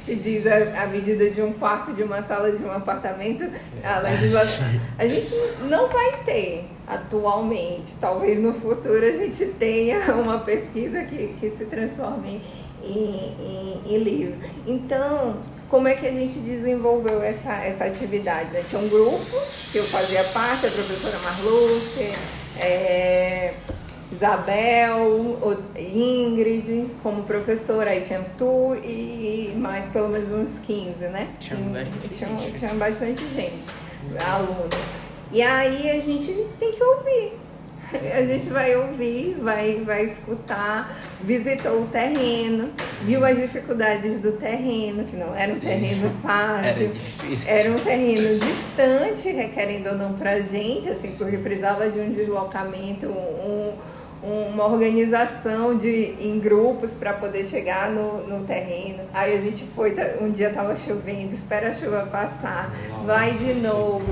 te diz a medida de um quarto, de uma sala, de um apartamento, a legislação. A gente não vai ter atualmente. Talvez no futuro a gente tenha uma pesquisa que se transforme em livro. Então, como é que a gente desenvolveu essa atividade? Né? Tinha um grupo que eu fazia parte, a professora Marluce, Isabel, Ingrid como professora, aí tinha tu e mais pelo menos uns 15, né? Tinha bastante gente, alunos. E aí a gente tem que ouvir. A gente vai ouvir, vai escutar, visitou o terreno, viu as dificuldades do terreno, que não era um terreno fácil, era um terreno distante, requerendo ou não pra gente, assim, porque precisava de um deslocamento, uma organização em grupos para poder chegar no terreno. Aí a gente foi, um dia estava chovendo, espera a chuva passar, vai de novo.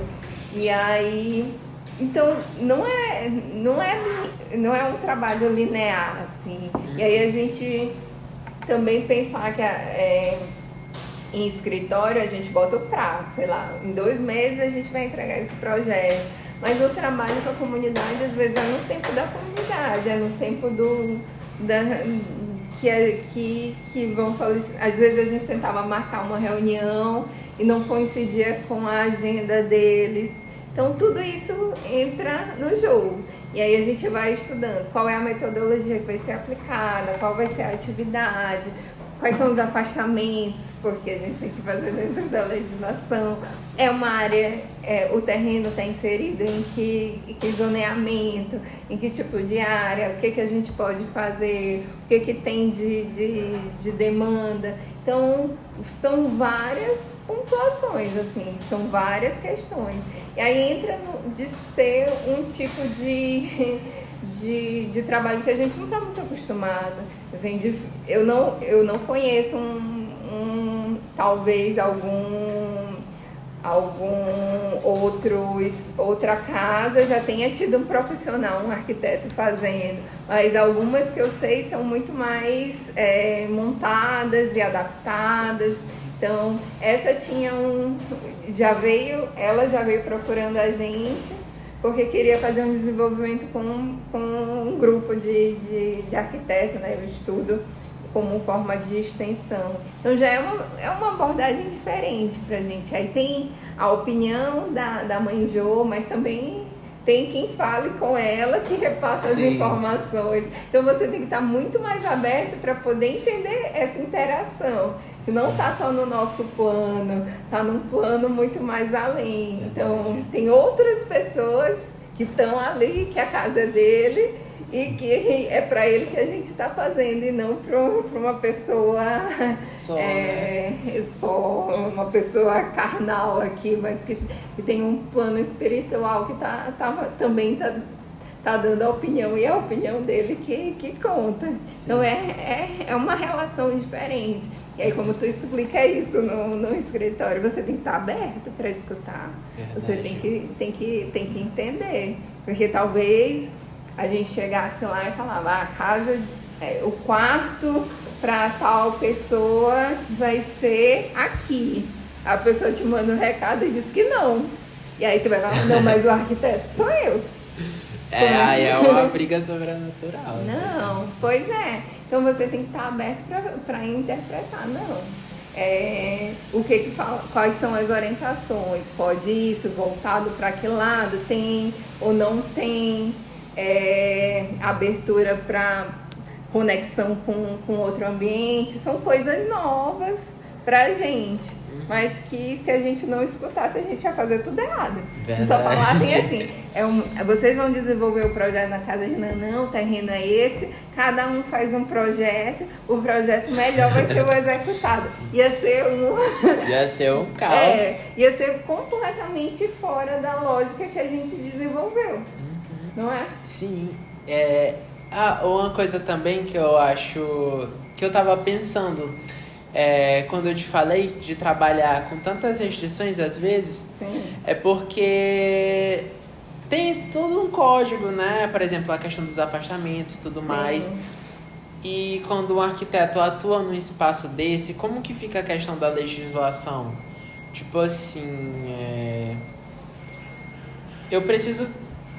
E aí, então não é um trabalho linear, assim. E aí a gente também pensar que Em escritório, a gente bota o prazo, sei lá, em 2 meses a gente vai entregar esse projeto. Mas o trabalho com a comunidade, às vezes, é no tempo da comunidade, é no tempo que vão solicitar. Às vezes a gente tentava marcar uma reunião e não coincidia com a agenda deles. Então, tudo isso entra no jogo. E aí a gente vai estudando qual é a metodologia que vai ser aplicada, qual vai ser a atividade, quais são os afastamentos, porque a gente tem que fazer dentro da legislação. É uma área, o terreno está inserido em que zoneamento, em que tipo de área, o que a gente pode fazer, o que tem de demanda. Então, são várias pontuações, assim, são várias questões. E aí entra de ser um tipo de trabalho que a gente não está muito acostumado. Assim, eu não conheço talvez outra casa já tenha tido um profissional, um arquiteto fazendo, mas algumas que eu sei são muito mais montadas e adaptadas. Então, essa ela já veio procurando a gente porque queria fazer um desenvolvimento com um grupo de arquitetos, né? O estudo como forma de extensão. Então já é uma abordagem diferente pra gente. Aí tem a opinião da mãe Jo, mas também tem quem fale com ela, que repassa as informações. Então você tem que estar muito mais aberto para poder entender essa interação. Que não está só no nosso plano, está num plano muito mais além. Então tem outras pessoas que estão ali, que a casa é dele e que é para ele que a gente está fazendo e não para uma pessoa só uma pessoa carnal aqui, mas que tem um plano espiritual que também está dando a opinião, e é a opinião dele que conta. Então é uma relação diferente. E aí, como tu explica isso no escritório, você tem que estar aberto para escutar. Verdade. Você tem que entender. Porque talvez a gente chegasse lá e falava, a casa, o quarto para tal pessoa vai ser aqui. A pessoa te manda um recado e diz que não. E aí tu vai falar, não, mas o arquiteto sou eu. Aí é uma briga sobrenatural. Não, assim. Pois é. Então você tem que estar aberto para interpretar. Não. O que fala, quais são as orientações? Pode isso, voltado para que lado? Tem ou não tem? Abertura para conexão com outro ambiente. São coisas novas pra gente. Mas que se a gente não escutasse, a gente ia fazer tudo errado. Verdade. Se só falassem assim, vocês vão desenvolver o projeto na casa de Nanã, o terreno é esse, cada um faz um projeto, o projeto melhor vai ser o executado. Ia ser um caos. Ia ser completamente fora da lógica que a gente desenvolveu. Não é? Sim. Uma coisa também que eu acho, que eu tava pensando, quando eu te falei de trabalhar com tantas restrições às vezes, sim, é porque tem todo um código, né? Por exemplo, a questão dos afastamentos e tudo mais. E quando um arquiteto atua num espaço desse, como que fica a questão da legislação? Tipo assim, eu preciso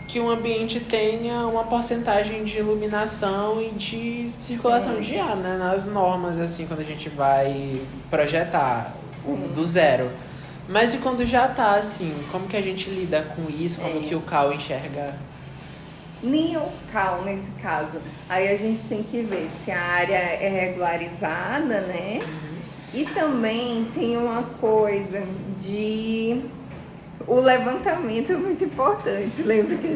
que um ambiente tenha uma porcentagem de iluminação e de circulação de ar, né? Nas normas, assim, quando a gente vai projetar do zero. Mas e quando já tá, assim, como que a gente lida com isso? Como que o CAL enxerga? Nem o CAL, nesse caso. Aí a gente tem que ver se a área é regularizada, né? E também tem uma coisa de... O levantamento é muito importante. Lembra que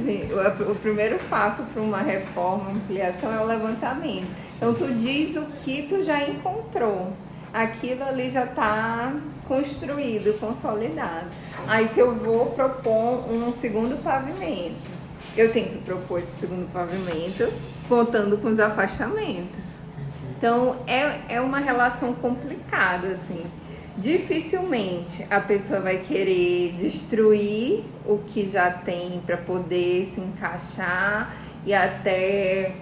o primeiro passo para uma reforma, ampliação, é o levantamento. Então, tu diz o que tu já encontrou. Aquilo ali já está construído, consolidado. Aí, se eu vou propor um segundo pavimento, eu tenho que propor esse segundo pavimento contando com os afastamentos. Então, é uma relação complicada, assim. Dificilmente a pessoa vai querer destruir o que já tem para poder se encaixar, e até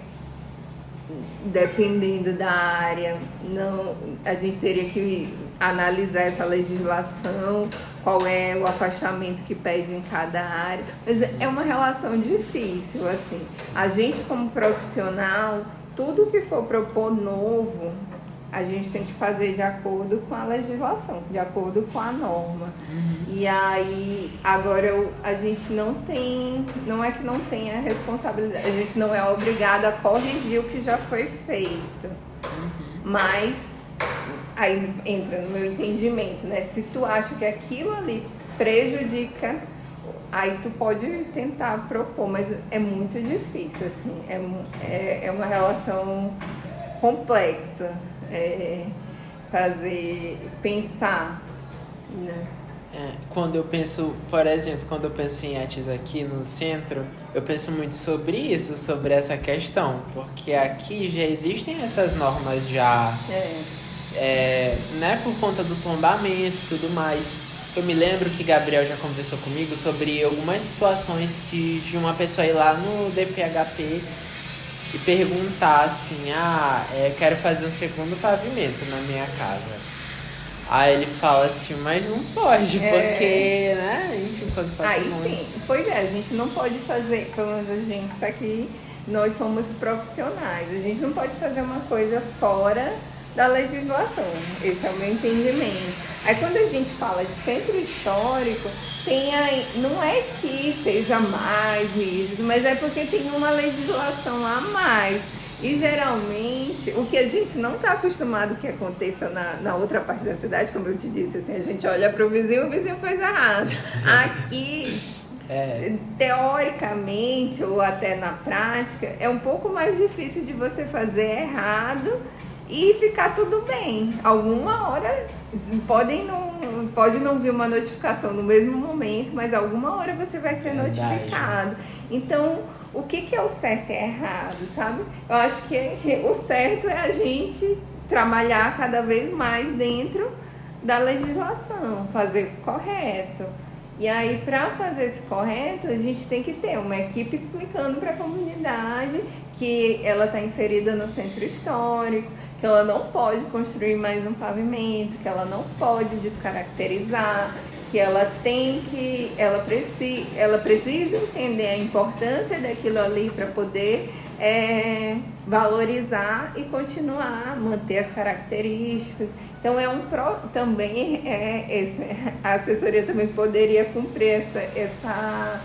dependendo da área, não, a gente teria que analisar essa legislação, qual é o afastamento que pede em cada área. Mas é uma relação difícil, assim. A gente, como profissional, tudo que for propor novo, a gente tem que fazer de acordo com a legislação, de acordo com a norma. E aí, agora, a gente não é que não tenha responsabilidade, a gente não é obrigado a corrigir o que já foi feito. Mas, aí entra no meu entendimento, né? Se tu acha que aquilo ali prejudica, aí tu pode tentar propor, mas é muito difícil, assim, é uma relação complexa, pensar, né? Quando eu penso, por exemplo, quando eu penso em artes aqui no centro, eu penso muito sobre isso, sobre essa questão, porque aqui já existem essas normas já, né, por conta do tombamento e tudo mais. Eu me lembro que Gabriel já conversou comigo sobre algumas situações de uma pessoa ir lá no DPHP e perguntar assim, quero fazer um segundo pavimento na minha casa. Aí ele fala assim, mas não pode, porque, né, enfim, coisa pra Aí sim, pois é, a gente não pode fazer, pelo menos a gente tá aqui, nós somos profissionais, a gente não pode fazer uma coisa fora da legislação, esse é o meu entendimento. Aí quando a gente fala de centro histórico, não é que seja mais rígido, mas é porque tem uma legislação a mais. E geralmente, o que a gente não está acostumado que aconteça na outra parte da cidade, como eu te disse, assim, a gente olha para o vizinho faz errado. Aqui, teoricamente, ou até na prática, é um pouco mais difícil de você fazer errado e ficar tudo bem. Alguma hora pode não vir uma notificação no mesmo momento, mas alguma hora você vai ser notificado. Então, o que é o certo e errado, sabe? Eu acho que o certo é a gente trabalhar cada vez mais dentro da legislação, fazer correto. E aí, para fazer esse correto, a gente tem que ter uma equipe explicando para a comunidade que ela está inserida no centro histórico, que ela não pode construir mais um pavimento, que ela não pode descaracterizar, que ela precisa entender a importância daquilo ali para poder valorizar e continuar, manter as características. Então também a assessoria também poderia cumprir essa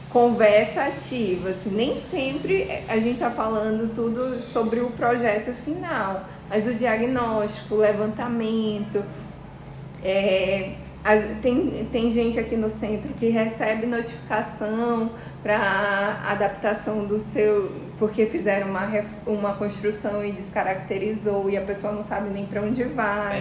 conversa ativa. Assim, nem sempre a gente está falando tudo sobre o projeto final, mas o diagnóstico, o levantamento. Tem gente aqui no centro que recebe notificação para adaptação porque fizeram uma construção e descaracterizou e a pessoa não sabe nem para onde vai.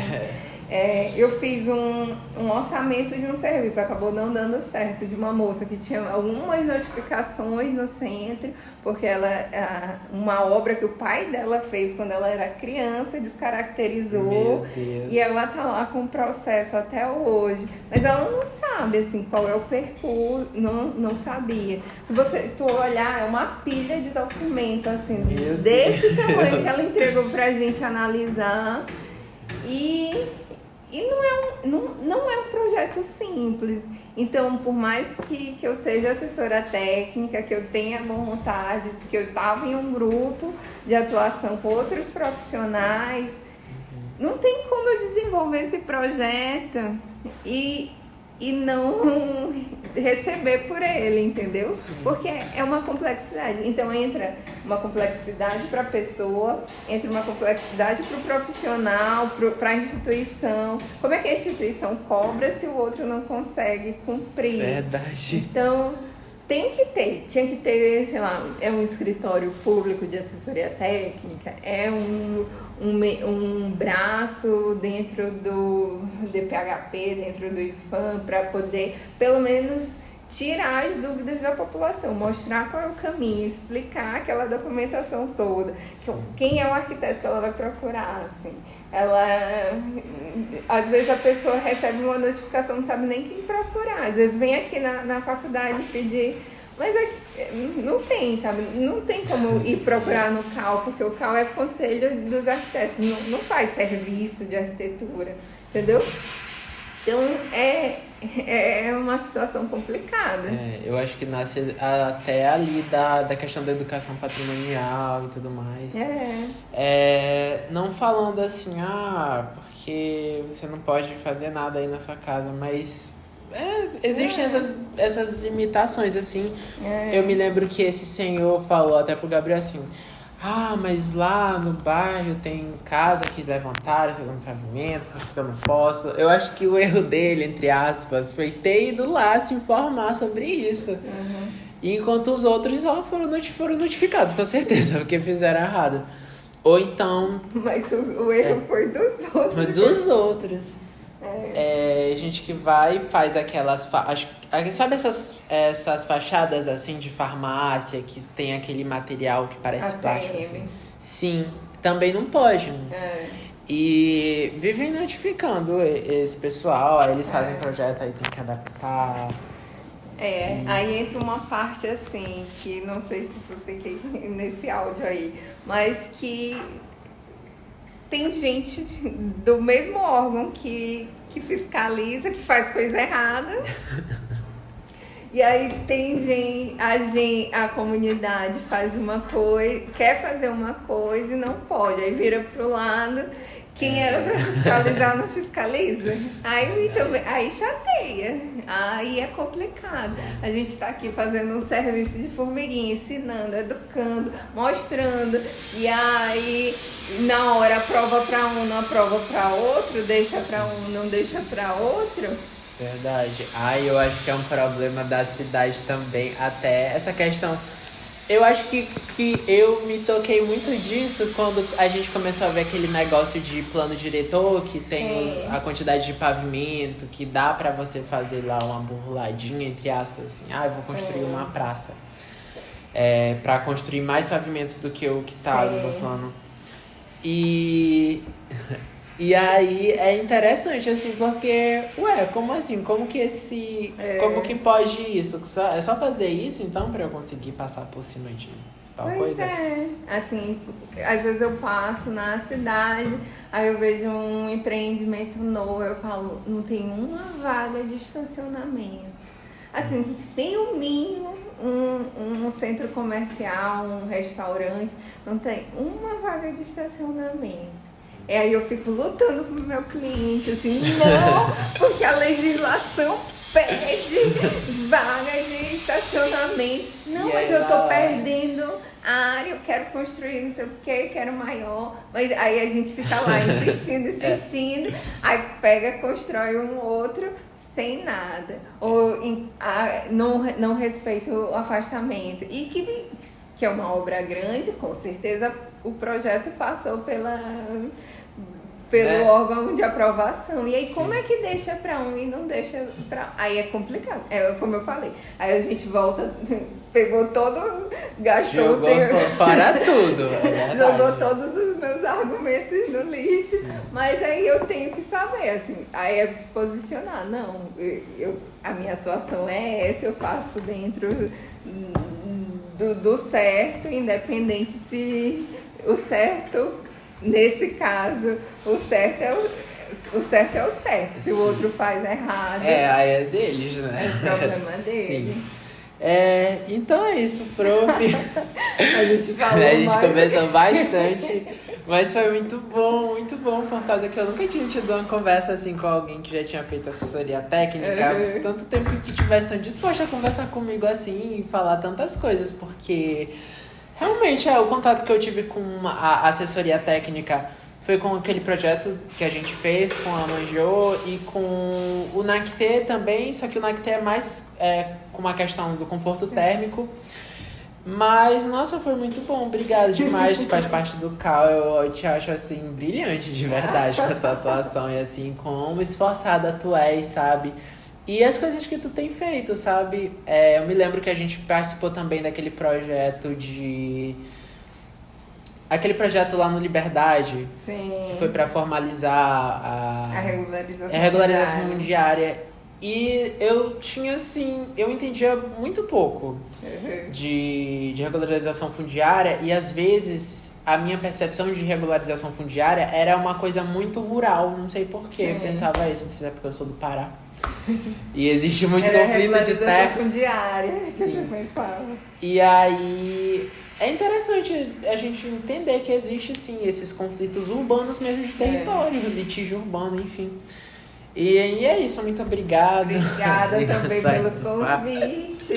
Eu fiz um orçamento de um serviço, acabou não dando certo, de uma moça que tinha algumas notificações no centro, porque uma obra que o pai dela fez quando ela era criança, descaracterizou, e ela tá lá com o processo até hoje. Mas ela não sabe, assim, qual é o percurso, não sabia. Se tu olhar, é uma pilha de documento, assim, desse tamanho que ela entregou pra gente analisar, e não é um projeto simples. Então, por mais que eu seja assessora técnica, que eu tenha vontade, de que eu estava em um grupo de atuação com outros profissionais, não tem como eu desenvolver esse projeto e não receber por ele, entendeu? Porque é uma complexidade. Então entra uma complexidade para a pessoa, entra uma complexidade para o profissional, para a instituição. Como é que a instituição cobra se o outro não consegue cumprir? Verdade. Então tinha que ter, sei lá, é um escritório público de assessoria técnica, é um braço dentro do DPHP, dentro do IFAM, para poder, pelo menos, tirar as dúvidas da população, mostrar qual é o caminho, explicar aquela documentação toda, quem é o arquiteto que ela vai procurar, assim. Às vezes a pessoa recebe uma notificação, não sabe nem quem procurar, às vezes vem aqui na faculdade pedir Mas não tem, sabe? Não tem como ir procurar no CAL, porque o CAL é Conselho dos Arquitetos, não faz serviço de arquitetura, entendeu? Então é uma situação complicada. Eu acho que nasce até ali da questão da educação patrimonial e tudo mais. Não falando assim, porque você não pode fazer nada aí na sua casa, mas existem essas limitações, assim. Eu me lembro que esse senhor falou até pro Gabriel assim, mas lá no bairro tem casa que levantaram segundo pavimento, que eu não posso. Eu acho que o erro dele, entre aspas, foi ter ido lá se informar sobre isso. Enquanto os outros só foram notificados, com certeza, porque fizeram errado. Ou então... Mas o erro foi dos outros. Foi dos outros. Gente que vai e faz aquelas... Sabe essas fachadas assim de farmácia que tem aquele material que parece plástico? Assim? Sim, também não pode. E vivem notificando esse pessoal, aí eles fazem projeto, aí tem que adaptar. Aí entra uma parte assim, que não sei se tu tem que ir nesse áudio aí, mas que tem gente do mesmo órgão que fiscaliza, que faz coisa errada. E aí tem a comunidade faz uma coisa, quer fazer uma coisa e não pode. Aí vira pro lado, quem era pra fiscalizar não fiscaliza. Aí chateia, aí é complicado. A gente tá aqui fazendo um serviço de formiguinha, ensinando, educando, mostrando. E aí, na hora, aprova pra um, não aprova pra outro, deixa pra um, não deixa pra outro. Verdade. Eu acho que é um problema da cidade também, até essa questão. Eu acho que eu me toquei muito disso quando a gente começou a ver aquele negócio de plano diretor, que tem a quantidade de pavimento, que dá pra você fazer lá uma burladinha, entre aspas, assim, eu vou construir uma praça. Pra construir mais pavimentos do que o que tá ali no plano. E aí é interessante, assim, porque, como assim? Como que pode isso? É só fazer isso, então, pra eu conseguir passar por cima de tal coisa? Assim, às vezes eu passo na cidade, aí eu vejo um empreendimento novo, eu falo, não tem uma vaga de estacionamento. Assim, tem o mínimo, um centro comercial, um restaurante, não tem uma vaga de estacionamento. Aí eu fico lutando pro meu cliente, assim, não, porque a legislação pede vaga de estacionamento. Não, mas eu tô perdendo a área, eu quero construir não sei o que, quero maior. Mas aí a gente fica lá insistindo, aí pega, constrói um outro sem nada. Ou não respeita o afastamento. E que é uma obra grande, com certeza o projeto passou pelo órgão de aprovação. E aí como é que deixa para um e não deixa para... Aí é complicado, como eu falei. Aí a gente volta, pegou todo, gastou... Jogou para tudo. Jogou todos os meus argumentos no lixo. Mas aí eu tenho que saber, assim, aí é se posicionar. Não, a minha atuação é essa, eu faço dentro do certo, independente se o certo, nesse caso, o certo é o certo. Se o outro faz errado... Aí é deles, né? É o problema dele. Sim. Então é isso, prof. A gente falou a gente conversou bastante, mas foi muito bom, por causa que eu nunca tinha tido uma conversa assim com alguém que já tinha feito assessoria técnica, tanto tempo que tivesse tão disposto a conversar comigo assim e falar tantas coisas, porque realmente o contato que eu tive com a assessoria técnica foi com aquele projeto que a gente fez com a Manjô e com o NACT também, só que o NACT é mais com uma questão do conforto térmico. Mas, nossa, foi muito bom. Obrigado demais. Tu faz parte do CAL. Eu te acho, assim, brilhante de verdade com a tua atuação. E, assim, como esforçada tu és, sabe? E as coisas que tu tem feito, sabe? Eu me lembro que a gente participou também daquele projeto aquele projeto lá no Liberdade. Sim. Que foi pra formalizar a regularização fundiária. E eu tinha, assim, eu entendia muito pouco de regularização fundiária e, às vezes, a minha percepção de regularização fundiária era uma coisa muito rural, não sei porquê. Eu pensava isso, não sei se é porque eu sou do Pará. E existe muito conflito de terra. Fundiária, que eu também falo. E aí é interessante a gente entender que existe, sim, esses conflitos urbanos mesmo de território, litígio urbano, enfim. E é isso, muito obrigada. Obrigada também pelo convite.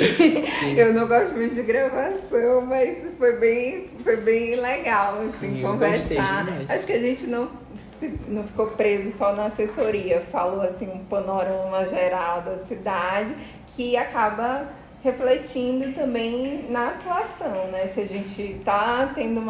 Eu não gosto muito de gravação, mas foi bem legal, assim, conversar. Acho que a gente não ficou preso só na assessoria, falou assim um panorama geral da cidade que acaba refletindo também na atuação, né? Se a gente está tendo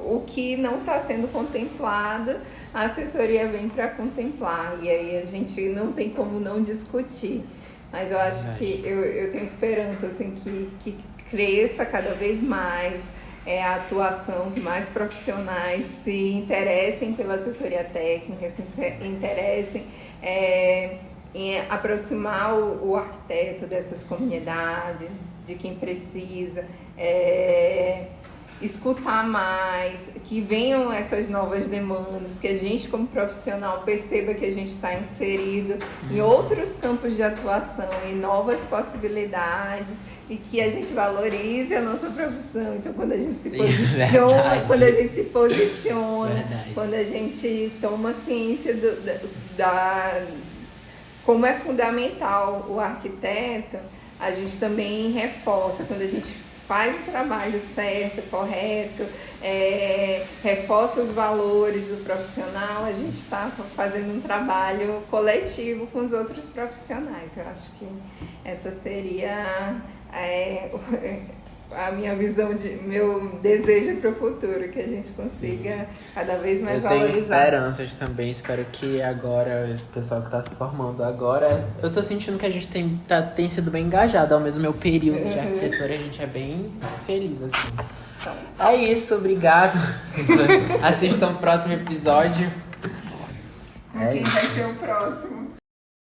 o que não está sendo contemplado, a assessoria vem para contemplar, e aí a gente não tem como não discutir. Mas eu acho que eu tenho esperança assim, que cresça cada vez mais a atuação, que mais profissionais se interessem pela assessoria técnica, se interessem em aproximar o arquiteto dessas comunidades, de quem precisa, escutar mais, que venham essas novas demandas, que a gente como profissional perceba que a gente está inserido em outros campos de atuação, em novas possibilidades, e que a gente valorize a nossa profissão. Então, quando a gente se posiciona, quando a gente toma ciência como é fundamental o arquiteto, a gente também reforça. Quando a gente faz o trabalho certo, correto, reforça os valores do profissional, a gente está fazendo um trabalho coletivo com os outros profissionais. Eu acho que essa seria a minha visão, meu desejo para o futuro, que a gente consiga cada vez mais valorizar. Eu tenho esperanças também, espero que agora, o pessoal que está se formando agora, eu tô sentindo que a gente tem sido bem engajado, ao mesmo meu período de arquitetura, a gente é bem feliz, assim. É isso, obrigado. Assistam o próximo episódio. Quem vai ser o próximo?